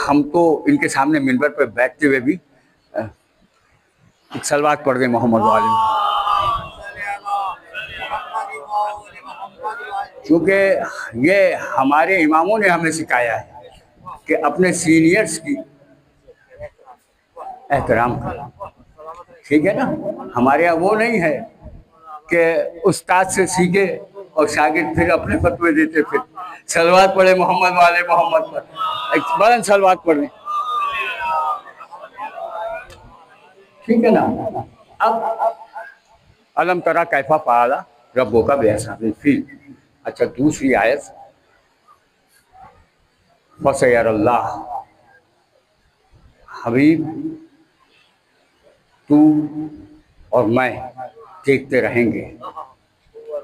ہم تو ان کے سامنے منبر پہ بیٹھتے ہوئے بھی ایک صلوات پڑھ دیں محمد والے، کیونکہ یہ ہمارے اماموں نے ہمیں سکھایا ہے کہ اپنے سینئرز کی احترام کرنا، ٹھیک ہے نا؟ ہمارے یہاں وہ نہیں ہے کہ استاد سے سیکھے اور شاگرد پھر اپنے فتوے دیتے پھر۔ صلوات پڑھے محمد والے محمد پر، ایک بلند صلوات پڑھ لیں، ٹھیک ہے نا؟ اب الم ترا کیف فعل ربک باصحاب الفیل۔ اچھا دوسری آیت فسیر اللہ، حبیب تو اور میں دیکھتے رہیں گے۔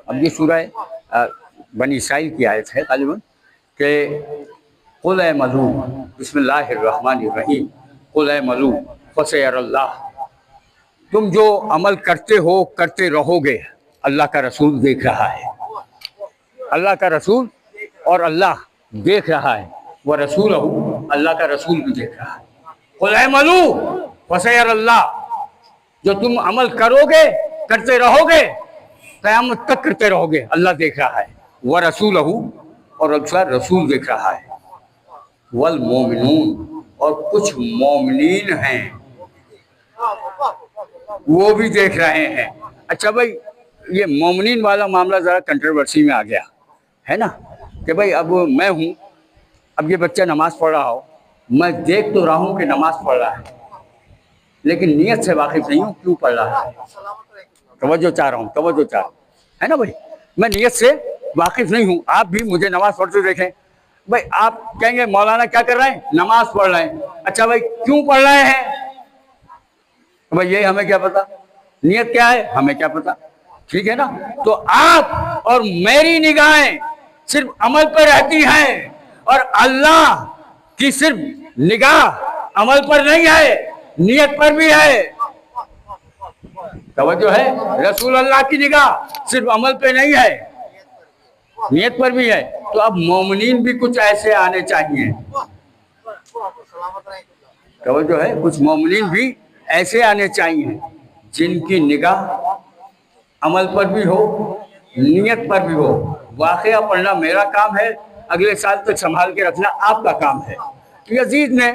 اب یہ سورہ بنی اسرائیل کی آیت ہے غالباً کہ قل اعملوا بسم اللہ الرحمن الرحیم قل اعملوا فسیر اللہ، تم جو عمل کرتے ہو کرتے رہو گے، اللہ کا رسول دیکھ رہا ہے، اللہ کا رسول اور اللہ دیکھ رہا ہے، وہ رسول اللہ کا رسول بھی دیکھ رہا ہے۔ قل اعملوا فسیر اللہ، جو تم عمل کرو گے کرتے رہو گے قیامت تک کرتے رہو گے، اللہ دیکھ رہا ہے، وہ رسول اور رسول دیکھ رہا ہے، والمومنون اور کچھ مومنین ہیں وہ بھی دیکھ رہے ہیں۔ اچھا بھائی یہ مومنین والا معاملہ ذرا کنٹروورسی میں آ گیا ہے نا، کہ بھائی اب میں ہوں، اب یہ بچہ نماز پڑھ رہا ہو، میں دیکھ تو رہا ہوں کہ نماز پڑھ رہا ہے لیکن نیت سے واقف نہیں ہوں کیوں پڑھ رہا ہے۔ توجہ چاہ رہا ہوں ہے نا بھائی، میں نیت سے واقف نہیں ہوں، آپ بھی مجھے نماز پڑھتے دیکھیں، بھائی آپ کہیں گے مولانا کیا کر رہے ہیں؟ نماز پڑھ رہے ہیں۔ اچھا بھائی کیوں پڑھ رہے ہیں؟ بھائی یہ ہمیں کیا پتا، نیت کیا ہے ہمیں کیا پتا، ٹھیک ہے نا؟ تو آپ اور میری نگاہیں صرف عمل پر رہتی ہیں اور اللہ کی صرف نگاہ عمل پر نہیں ہے، نیت پر بھی ہے۔ توجہ ہے؟ رسول اللہ کی نگاہ صرف عمل پہ نہیں ہے، نیت پر بھی ہے۔ تو اب مومنین بھی کچھ ایسے آنے چاہیے، توجہ ہے، کچھ مومنین بھی ایسے آنے چاہیے جن کی نگاہ عمل پر بھی ہو، نیت پر بھی ہو۔ واقعہ پڑھنا میرا کام ہے، اگلے سال تک سنبھال کے رکھنا آپ کا کام ہے۔ یزید نے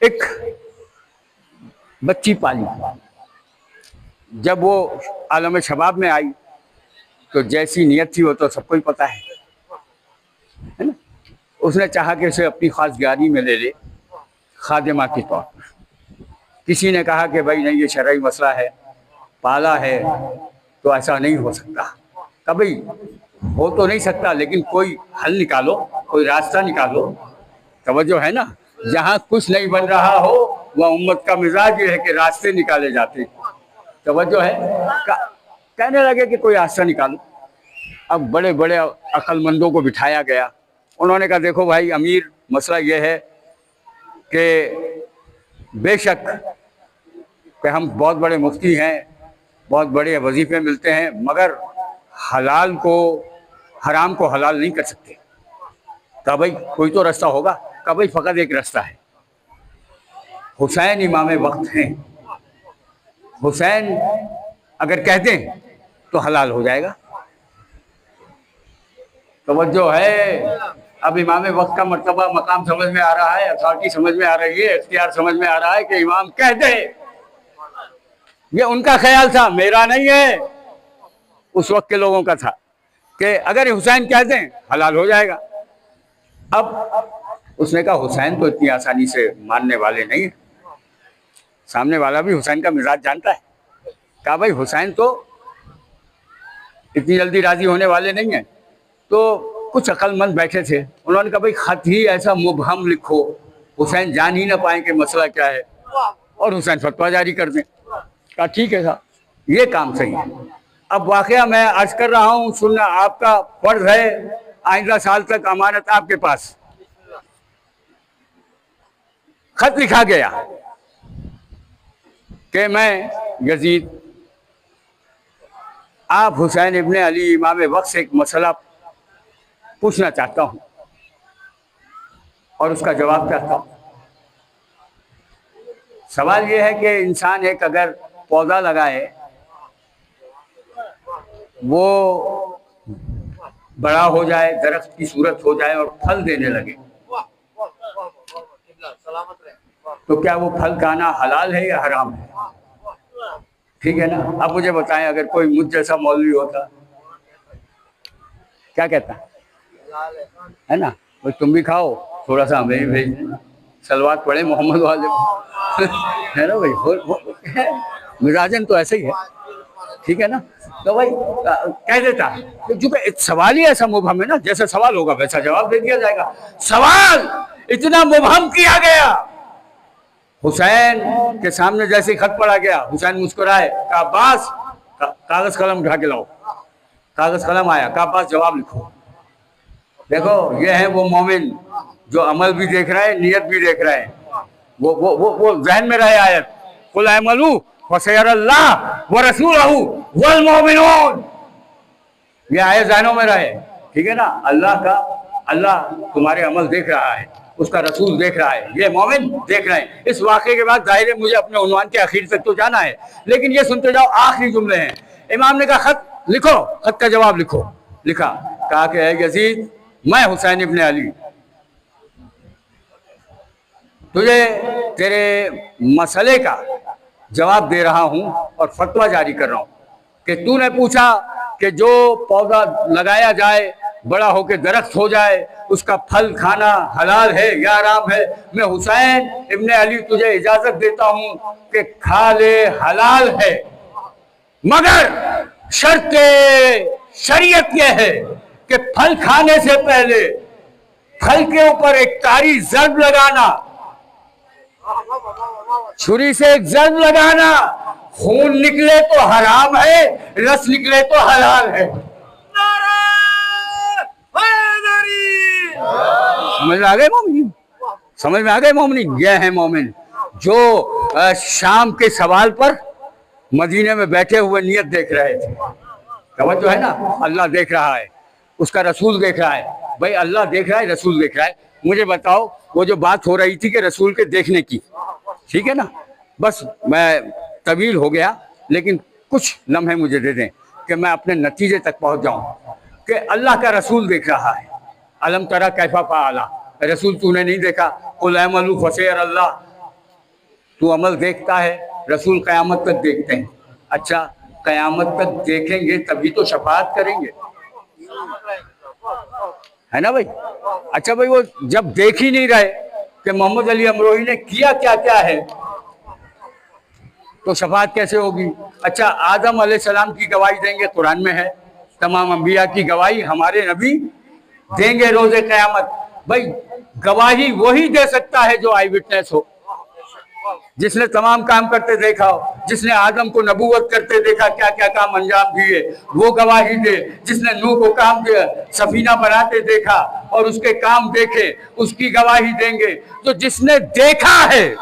ایک بچی پالی، جب وہ عالم شباب میں آئی تو جیسی نیت تھی وہ تو سب کو ہی پتہ ہے نا۔ اس نے چاہا کہ اسے اپنی خواستگاری میں لے لے خادمہ کے طور پر۔ کسی نے کہا کہ بھائی نہیں، یہ شرعی مسئلہ ہے، پالا ہے تو ایسا نہیں ہو سکتا۔ کبھی ہو تو نہیں سکتا، لیکن کوئی حل نکالو، کوئی راستہ نکالو، توجہ ہے نا۔ جہاں کچھ نہیں بن رہا ہو وہ امت کا مزاج یہ ہے کہ راستے نکالے جاتے، توجہ ہے۔ کہنے لگے کہ کوئی راستہ نکالو۔ اب بڑے بڑے عقل مندوں کو بٹھایا گیا، انہوں نے کہا دیکھو بھائی امیر، مسئلہ یہ ہے کہ بے شک کہ ہم بہت بڑے مفتی ہیں، بہت بڑے وظیفے ملتے ہیں، مگر حلال کو حرام کو حلال نہیں کر سکتے۔ کہا بھائی کوئی تو راستہ ہوگا۔ کہا بھائی فقط ایک راستہ ہے، حسین امام وقت ہیں، حسین اگر کہہ دیں تو حلال ہو جائے گا۔ توجہ ہے۔ اب امام وقت کا مرتبہ مقام سمجھ میں آ رہا ہے، اتھارٹی سمجھ میں آ رہی ہے، اختیار سمجھ میں آ رہا ہے کہ امام کہہ دے۔ یہ ان کا خیال تھا، میرا نہیں ہے، اس وقت کے لوگوں کا تھا کہ اگر حسین کہہ دیں حلال ہو جائے گا۔ اب اس نے کہا حسین تو اتنی آسانی سے ماننے والے نہیں ہیں، سامنے والا بھی حسین کا مزاج جانتا ہے۔ کہا بھائی حسین تو اتنی جلدی راضی ہونے والے نہیں ہیں۔ تو کچھ عقل مند بیٹھے تھے، انہوں نے کہا بھائی خط ہی ایسا مبہم لکھو، حسین جان ہی نہ پائیں کہ مسئلہ کیا ہے، اور حسین فتویٰ جاری کر دیں۔ کہا ٹھیک ہے صاحب، یہ کام صحیح ہے۔ اب واقعہ میں عرض کر رہا ہوں، سننا آپ کا فرض ہے، آئندہ سال تک امانت آپ کے پاس۔ خط لکھا گیا کہ میں یزید آپ حسین ابن علی امام وقت سے ایک مسئلہ پوچھنا چاہتا ہوں اور اس کا جواب چاہتا ہوں۔ سوال یہ ہے کہ انسان ایک اگر پودا لگائے، وہ بڑا ہو جائے، درخت کی صورت ہو جائے اور پھل دینے لگے، تو کیا وہ پھل کھانا حلال ہے یا حرام ہے؟ ٹھیک ہے نا۔ اب مجھے بتائیں اگر کوئی مجھ جیسا مولوی ہوتا کیا کہتا ہے نا، بھائی تم بھی کھاؤ، تھوڑا سا ہمیں بھی بھیج دیں، صلوات پڑھیں محمد والے ہے نا بھائی، مزاجن تو ایسا ہی ہے، ٹھیک ہے نا۔ تو بھائی کہہ دیتا، چونکہ سوال ہی ایسا مبہم ہے نا، جیسا سوال ہوگا ویسا جواب دے دیا جائے گا۔ سوال اتنا مبہم کیا گیا، حسین کے سامنے جیسے خط پڑھا گیا، حسین مسکرائے، کہا عباس کاغذ قلم اٹھا کے لاؤ۔ کاغذ قلم آیا، کہا عباس جواب لکھو۔ دیکھو یہ ہے وہ مومن جو عمل بھی دیکھ رہے ہیں، نیت بھی دیکھ رہے ہیں۔ وہ ذہن میں رہے آیت، قل اعملوا فسيرى الله ورسوله والمؤمنون، یہ آیت ذہنوں میں رہے، ٹھیک ہے نا۔ اللہ تمہارے عمل دیکھ رہا ہے، اس کا رسول دیکھ رہا ہے، یہ مومن دیکھ رہے ہیں۔ اس واقعے کے بعد ظاہر ہے مجھے اپنے عنوان کے اخیر تک تو جانا ہے، لیکن یہ سنتے جاؤ، آخری جملے ہیں۔ امام نے کہا خط لکھو، خط کا جواب لکھو۔ لکھا، کہا کہ اے یزید، میں حسین ابن علی تجھے تیرے مسئلے کا جواب دے رہا ہوں اور فتویٰ جاری کر رہا ہوں کہ تو نے پوچھا کہ جو پودا لگایا جائے، بڑا ہو کے درخت ہو جائے، اس کا پھل کھانا حلال ہے یا حرام ہے۔ میں حسین ابن علی تجھے اجازت دیتا ہوں کہ کھا لے، حلال ہے، مگر شرط شریعت یہ ہے کہ پھل کھانے سے پہلے پھل کے اوپر ایک کاری ضرب لگانا، چھری سے ایک ضرب لگانا، خون نکلے تو حرام ہے، رس نکلے تو حلال ہے۔ سمجھ میں آ گئے مومنین؟ سمجھ میں آ گئے مومنین؟ یہ ہے مومن جو شام کے سوال پر مدینے میں بیٹھے ہوئے نیت دیکھ رہے تھے. توجہ ہے نا, اللہ دیکھ رہا ہے, اس کا رسول دیکھ رہا ہے. بھائی اللہ دیکھ رہا ہے, رسول دیکھ رہا ہے. مجھے بتاؤ وہ جو بات ہو رہی تھی کہ رسول کے دیکھنے کی, ٹھیک ہے نا, بس میں طویل ہو گیا لیکن کچھ لمحے مجھے دے دیں کہ میں اپنے نتیجے تک پہنچ جاؤں کہ اللہ کا رسول دیکھ رہا ہے. الم ترى کیف فعل, رسول تو نے نہیں دیکھا, قل اعملوا فسيرى اللہ, تو عمل دیکھتا ہے, رسول قیامت تک دیکھتے ہیں. اچھا قیامت تک دیکھیں گے تبھی تو شفاعت کریں گے, ہے نا بھائی. اچھا بھائی وہ جب دیکھ ہی نہیں رہے کہ محمد علی امروہی نے کیا کیا کیا ہے تو شفاعت کیسے ہوگی؟ اچھا آدم علیہ السلام کی گواہی دیں گے, قرآن میں ہے. تمام انبیاء کی گواہی ہمارے نبی دیں گے روز قیامت. بھائی گواہی وہی دے سکتا ہے جو آئی وٹنس ہو, جس نے تمام کام کرتے دیکھا ہو, جس نے آدم کو نبوت کرتے دیکھا, کیا کیا کام انجام دیے وہ گواہی دے. جس نے نوح کو کام دیا, سفینہ بناتے دیکھا اور اس کے کام دیکھے, اس کی گواہی دیں گے. تو جس نے دیکھا ہے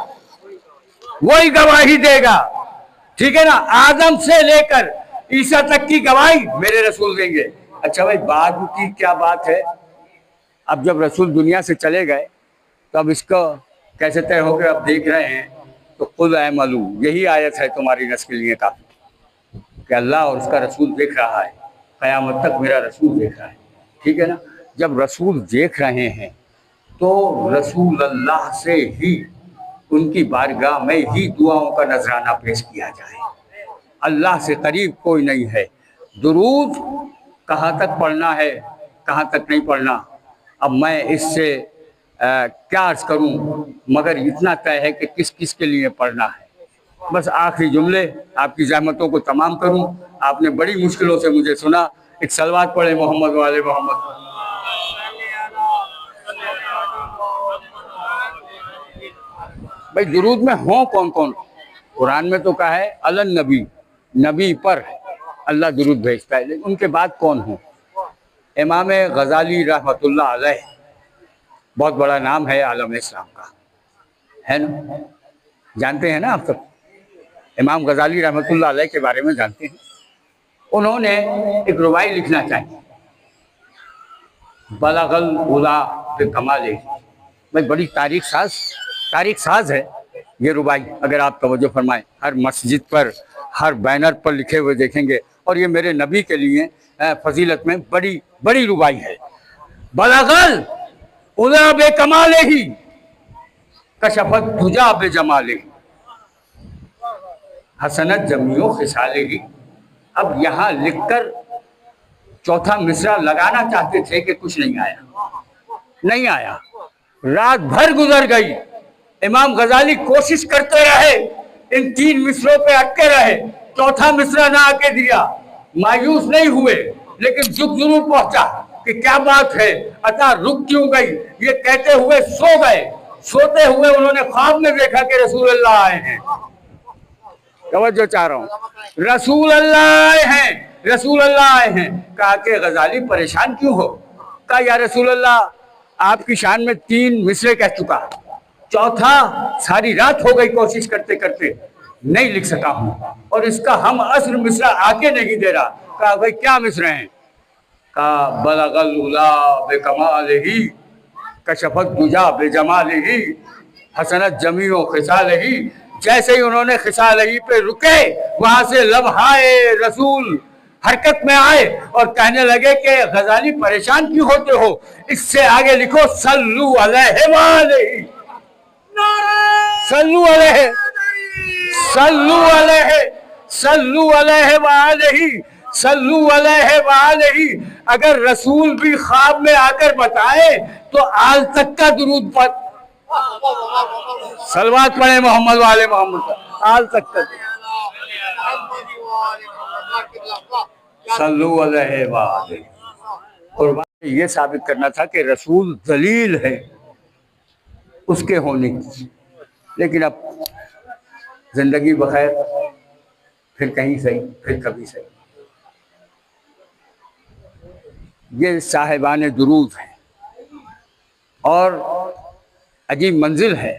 وہی گواہی دے گا, ٹھیک ہے نا. آدم سے لے کر عیسیٰ تک کی گواہی میرے رسول دیں گے. اچھا بھائی بعد کی کیا بات ہے؟ اب جب رسول دنیا سے چلے گئے تو اب اس کو کیسے طے ہو گئے, اب دیکھ رہے ہیں تو قل اعملوا, یہی آیت ہے تمہاری نسل کے لیے کافی کہ اللہ اور اس کا رسول دیکھ رہا ہے, قیامت تک میرا رسول دیکھ رہا ہے, ٹھیک ہے نا. جب رسول دیکھ رہے ہیں تو رسول اللہ سے ہی, ان کی بارگاہ میں ہی دعاؤں کا نذرانہ پیش کیا جائے. اللہ سے قریب کوئی نہیں ہے. درود کہاں تک پڑھنا ہے, کہاں تک نہیں پڑھنا, اب میں اس سے کیا عرض کروں, مگر اتنا طے ہے کہ کس کس کے لیے پڑھنا ہے. بس آخری جملے آپ کی زحمتوں کو تمام کروں. آپ نے بڑی مشکلوں سے مجھے سنا. ایک صلوات پڑھے محمد والے محمد. بھائی درود میں ہوں کون کون؟ قرآن میں تو کہا ہے النبی, نبی پر اللہ درود بھیجتا ہے, لیکن ان کے بعد کون ہوں؟ امام غزالی رحمۃ اللہ علیہ, بہت بڑا نام ہے عالم اسلام کا, ہے نا, جانتے ہیں نا آپ سب. امام غزالی رحمۃ اللہ علیہ کے بارے میں جانتے ہیں. انہوں نے ایک رباعی لکھنا چاہیے, بلغ العلا بکمالہ. بھائی بڑی تاریخ ساز ہے یہ رباعی, اگر آپ توجہ فرمائیں. ہر مسجد پر, ہر بینر پر لکھے ہوئے دیکھیں گے, اور یہ میرے نبی کے لیے فضیلت میں بڑی بڑی رباعی ہے. بلغ العلا بکمالہ کشف الدجی بجمالہ حسنت جمیع خصالہ. اب یہاں لکھ کر چوتھا مصرع لگانا چاہتے تھے کہ کچھ نہیں آیا. رات بھر گزر گئی, امام غزالی کوشش کرتے رہے, ان 3 مصروں پہ اٹکے رہے, چوتھا مصرع نہ آ کے دیا. مایوس نہیں ہوئے, لیکن دکھ ضرور پہنچا کہ کیا بات ہے, عطا رک کیوں گئی. یہ کہتے ہوئے سو گئے. سوتے ہوئے انہوں نے خواب میں دیکھا کہ رسول اللہ آئے ہیں. توجہ چاہ رہا ہوں, رسول اللہ آئے ہیں, رسول اللہ آئے ہیں. کہا کہ غزالی پریشان کیوں ہو؟ کہا یا رسول اللہ آپ کی شان میں 3 مصرے کہہ چکا, چوتھا ساری رات ہو گئی کوشش کرتے کرتے, نہیں لکھ سکا ہوں, اور اس کا ہم اصل مصرع آ کے نہیں دے رہا. کہا بھائی کیا مصرے ہیں؟ کہا بلغ العلا بکمالہ کشف الدجی بجمالہ حسنت جمیع خصالہ. جیسے ہی انہوں نے خصالہ پہ رکے, وہاں سے لمحائے رسول حرکت میں آئے اور کہنے لگے کہ غزالی پریشان کیوں ہوتے ہو, اس سے آگے لکھو صلو علیہ وآلہ, صلو علیہ, صلو علیہ, صلو علیہ وآلہ, صلو علیہ وآلہ. اگر رسول بھی خواب میں آ کر بتائے تو آل تک کا درود پر صلوات پڑھے محمد والے محمد, آل تک کا صلو علیہ وآلہ. اور یہ ثابت کرنا تھا کہ رسول دلیل ہے اس کے ہونے کی. لیکن اب زندگی بخیر, پھر کہیں صحیح پھر کبھی صحیح. یہ صاحبان درود ہیں, اور عجیب منزل ہے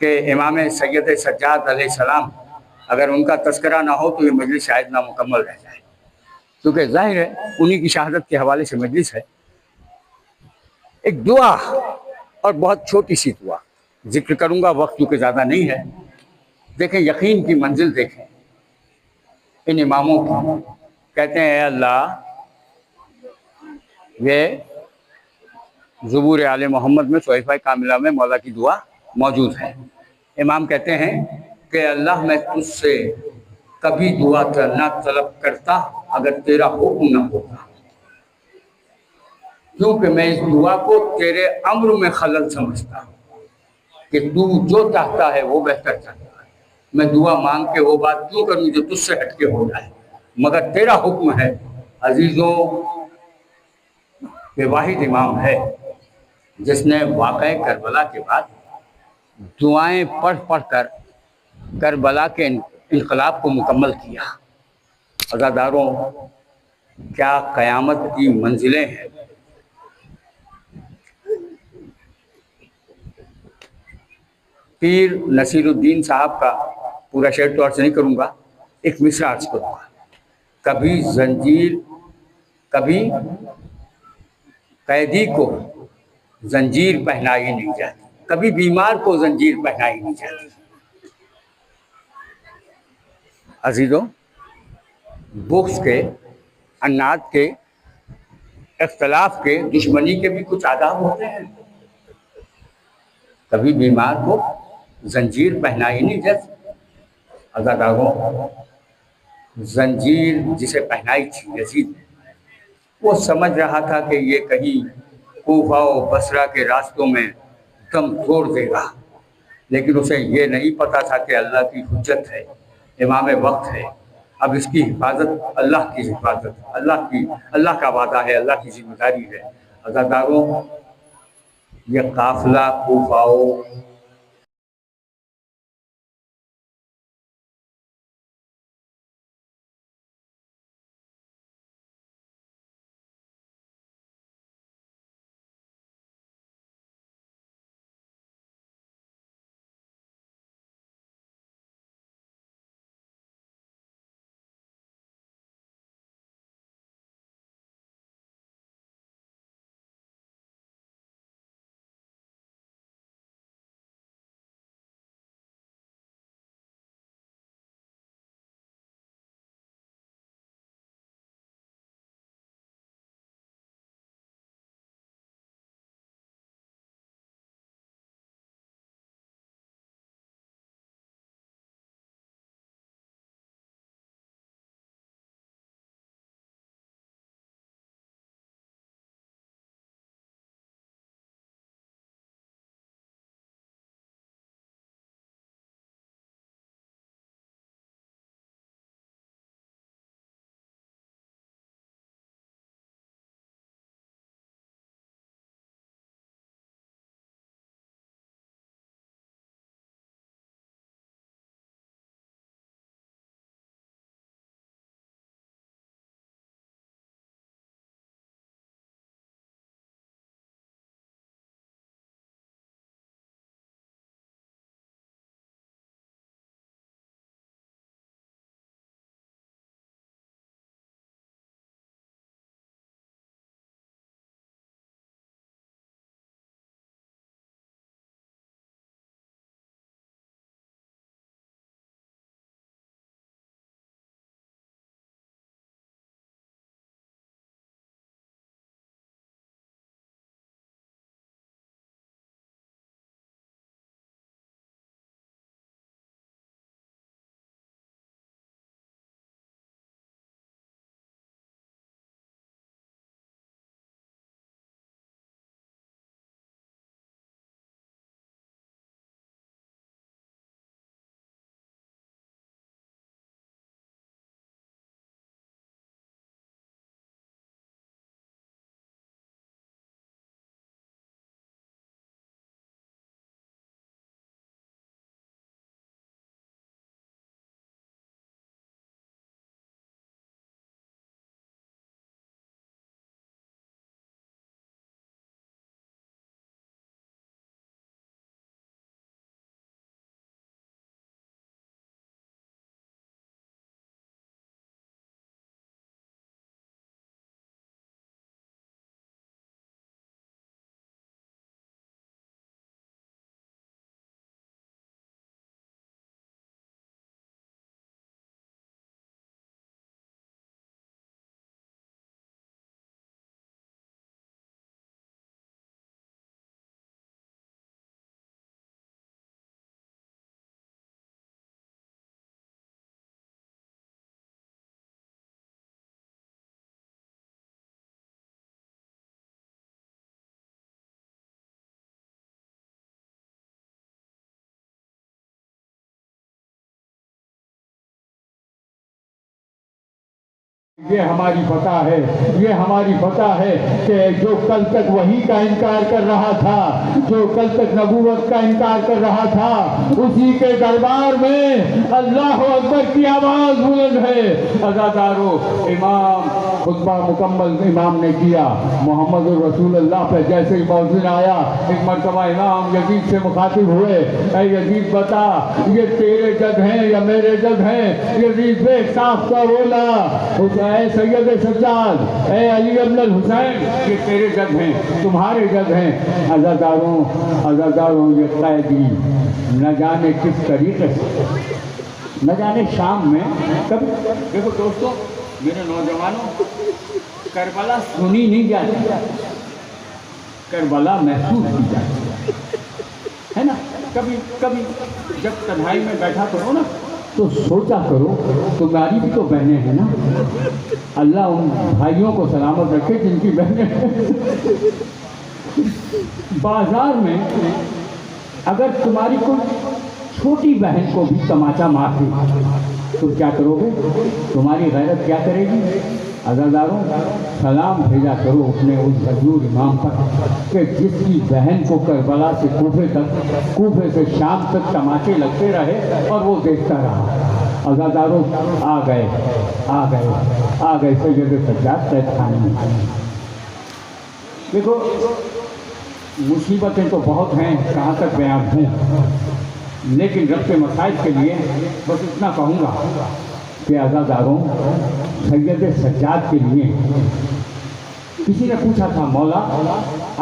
کہ امام سید سجاد علیہ السلام اگر ان کا تذکرہ نہ ہو تو یہ مجلس شاید نامکمل رہ جائے، کیونکہ ظاہر ہے انہی کی شہادت کے حوالے سے مجلس ہے۔ ایک دعا اور بہت چھوٹی سی دعا ذکر کروں گا، وقت کیونکہ زیادہ نہیں ہے۔ دیکھیں یقین کی منزل دیکھیں ان اماموں کی، کہتے ہیں اے اللہ، یہ زبور آل محمد میں صحیفہ کاملہ میں مولا کی دعا موجود ہے۔ امام کہتے ہیں کہ اللہ میں تجھ سے کبھی دعا نہ طلب کرتا اگر تیرا حکم نہ ہوتا، کیونکہ میں اس دعا کو تیرے امر میں خلل سمجھتا ہوں کہ تو جو چاہتا ہے وہ بہتر چاہتا ہے۔ میں دعا مانگ کے وہ بات کیوں کروں جو تجھ سے ہٹ کے ہو جائے، مگر تیرا حکم ہے۔ عزیزوں، یہ واحد امام ہے جس نے واقعہ کربلا کے بعد دعائیں پڑھ پڑھ کر کربلا کے انقلاب کو مکمل کیا۔ عزاداروں، کیا قیامت کی منزلیں ہیں۔ پیر نصیر الدین صاحب کا پورا شعر طور سے نہیں کروں گا، ایک مصرع عرض کروں گا۔ کبھی قیدی کو زنجیر پہنائی نہیں جاتی، کبھی بیمار کو زنجیر پہنائی نہیں جاتی۔ عزیزوں، بغض کے، عناد کے، اختلاف کے، دشمنی کے بھی کچھ آداب ہوتے ہیں۔ کبھی بیمار کو زنجیر پہنائی نہیں جاتی۔ عزاداروں، زنجیر جسے پہنائی تھی یزید نے، وہ سمجھ رہا تھا کہ یہ کہیں کوفہ و بصرہ کے راستوں میں دم توڑ دے گا، لیکن اسے یہ نہیں پتا تھا کہ اللہ کی حجت ہے، امام وقت ہے۔ اب اس کی حفاظت اللہ کی حفاظت، اللہ کا وعدہ ہے، اللہ کی ذمہ داری ہے۔ عزاداروں، یہ قافلہ کوفہ یہ ہماری فتح ہے، یہ ہماری فتح ہے کہ جو کل تک وحی کا انکار کر رہا تھا، جو کل تک نبوت کا انکار کر رہا تھا، اسی کے دربار میں اللہ اکبر کی آواز بلند ہے۔ عزادارو، امام خطبہ مکمل امام نے کیا، محمد الرسول اللہ پہ جیسے ہی مؤذن آیا، ایک مرتبہ امام یزید سے مخاطب ہوئے، اے یزید بتا یہ تیرے جد ہیں یا میرے جد ہیں؟ یزید بے صاف کا بولا، اے سید سجاد، اے علی ابن الحسین، یہ تیرے جد ہیں، تمہارے جد ہیں۔ عزاداروں یہ قیدی نہ جانے کس طریقے سے، نہ جانے شام میں کبھی، دیکھو دوستو میرے نوجوانوں، کربلا سنی نہیں جاتی، کربلا محسوس کی جاتی ہے نا۔ کبھی کبھی جب تنہائی میں بیٹھا کرو نا تو سوچا کرو تمہاری بھی تو بہنیں ہیں نا، اللہ ان بھائیوں کو سلامت رکھے جن کی بہنیں ہیں۔ بازار میں اگر تمہاری کوئی چھوٹی بہن کو بھی تماچا مار دے تو کیا کرو گے؟ تمہاری غیرت کیا کرے گی؟ عزاداروں، سلام بھیجا کرو اپنے اس حضور امام پر کہ جس کی بہن کو کربلا سے کوفے تک، کوفے سے شام تک تماچے لگتے رہے اور وہ دیکھتا رہا۔ عزاداروں، آ گئے سید سجاد قید خانے میں۔ دیکھو مصیبتیں تو بہت ہیں، کہاں تک بیان ہوں، لیکن رب کے مسائل کے لیے بس اتنا کہوں گا کہ عزاداروں، سید سجاد کے لیے کسی نے پوچھا تھا، مولا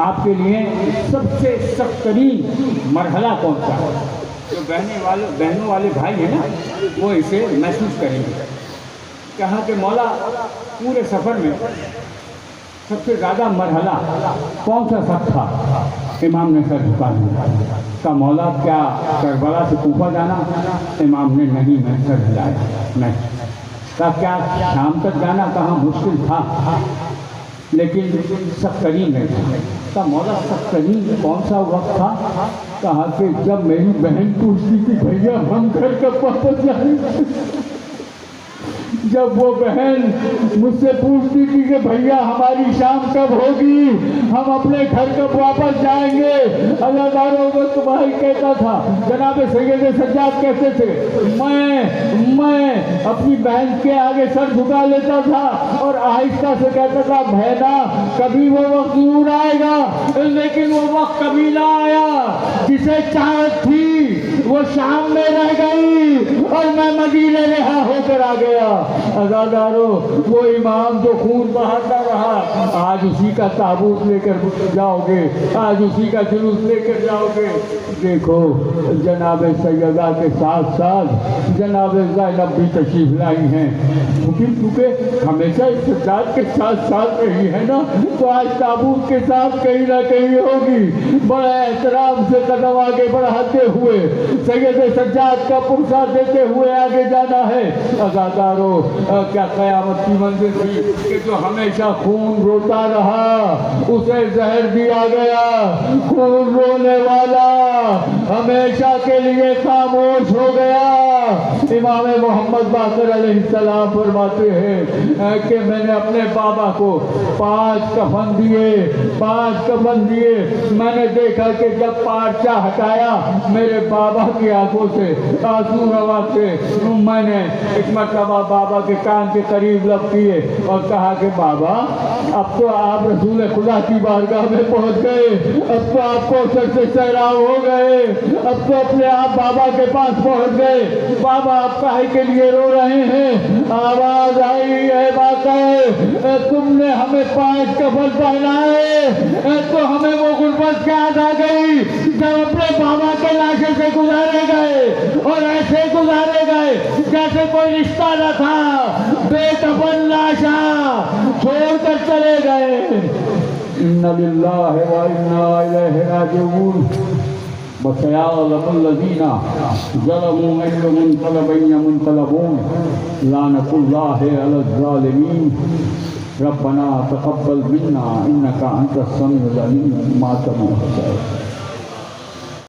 آپ کے لیے سب سے سخت ترین مرحلہ کون سا ہے؟ جو بہنوں والے بھائی ہیں نا وہ اسے محسوس کریں گے۔ کہا کہ مولا پورے سفر میں سب سے زیادہ مرحلہ کون سا سخت تھا؟ امام نے سر جھکا دیا۔ کہا مولا کیا کربلا سے کوفہ جانا؟ امام نے نہیں، میں سر ہلایا نہیں۔ کہا کیا شام تک جانا؟ کہا مشکل تھا لیکن سخت ترین نہیں تھا۔ کہا مولا سخت ترین کون سا وقت تھا؟ کہا کہ جب میری بہن پوچھتی کہ بھیا ہم گھر کب واپس جائیں گے، جب وہ بہن مجھ سے پوچھتی تھی کہ بھیا ہماری شام کب ہوگی، ہم اپنے گھر کب واپس جائیں گے، اللہ تعالیٰ کو تمہاری کہتا تھا۔ جناب سید سجاد کہتے تھے میں اپنی بہن کے آگے سر جھکا لیتا تھا اور آہستہ سے کہتا تھا بہنا کبھی وہ وقت ضرور آئے گا، لیکن وہ وقت کبھی نہ آیا۔ جسے چاہت تھی وہ شام میں رہ گئی اور میں مدینے رہا ہو کر آ گیا۔ عزادارو، وہ امام جو خون بہاتا رہا، آج اسی کا تابوت لے کر جاؤ گے، آج اسی کا جلوس لے کر جاؤ گے۔ دیکھو جناب سیدہ کے ساتھ ساتھ جناب زینب بھی تشریف لائی ہیں، کیونکہ ہمیشہ سجاد کے ساتھ ساتھ رہی ہے نا، تو آج تابوت کے ساتھ کہیں نہ کہیں ہوگی۔ بڑے احترام سے قدم آگے بڑھاتے ہوئے سید سجاد کا پرسہ دیتے ہوئے آگے جانا ہے۔ عزادارو، کیا قیامت کی منزل تھی کہ جو ہمیشہ خون روتا رہا اسے زہر دیا گیا۔ خون رونے والا ہمیشہ کے لیے خاموش ہو گیا۔ امام محمد باقر علیہ السلام فرماتے ہیں کہ میں نے اپنے بابا کو 5 کفن دیے۔ میں نے دیکھا کہ جب پارچہ ہٹایا میرے بابا کی آنکھوں سے آنسو روا تھے۔ میں نے ایک مرتبہ بابا کے کان کے قریب لب کیے اور کہا کہ بابا اب تو آپ رسول خدا کی بارگاہ میں پہنچ گئے، اب تو آپ کو سر سے سیراب ہو گئے، اب تو اپنے آپ بابا کے پاس پہنچ گئے۔ بابا آپ کاہے کے لیے رو رہے ہیں؟ آواز آئی ہے باقی تم نے ہمیں 5 کفن پہنائے تو ہمیں وہ غربت یاد آ گئی جب اپنے بابا کے لاشے سے گزارے گئے، اور ایسے گزارے گئے جیسے کوئی رشتہ نہ تھا، بے کفن لاشا چھوڑ کر چلے گئے۔ اِنَّ لِلَّهِ وَإِنَّا إِلَيْهِ رَاجِعُونَ۔ وَسَيَعْلَمُ الَّذِينَ ظَلَمُوا أَيُّ مُنقَلَبٍ يَنقَلِبُونَ لَعْنَةُ اللَّهِ عَلَى الظَّالِمِينَ رَبَّنَا تَقَبَّلْ مِنَّا إِنَّكَ أَنْتَ السَّمِيعُ الْعَلِيمُ مَا تَمَنَّ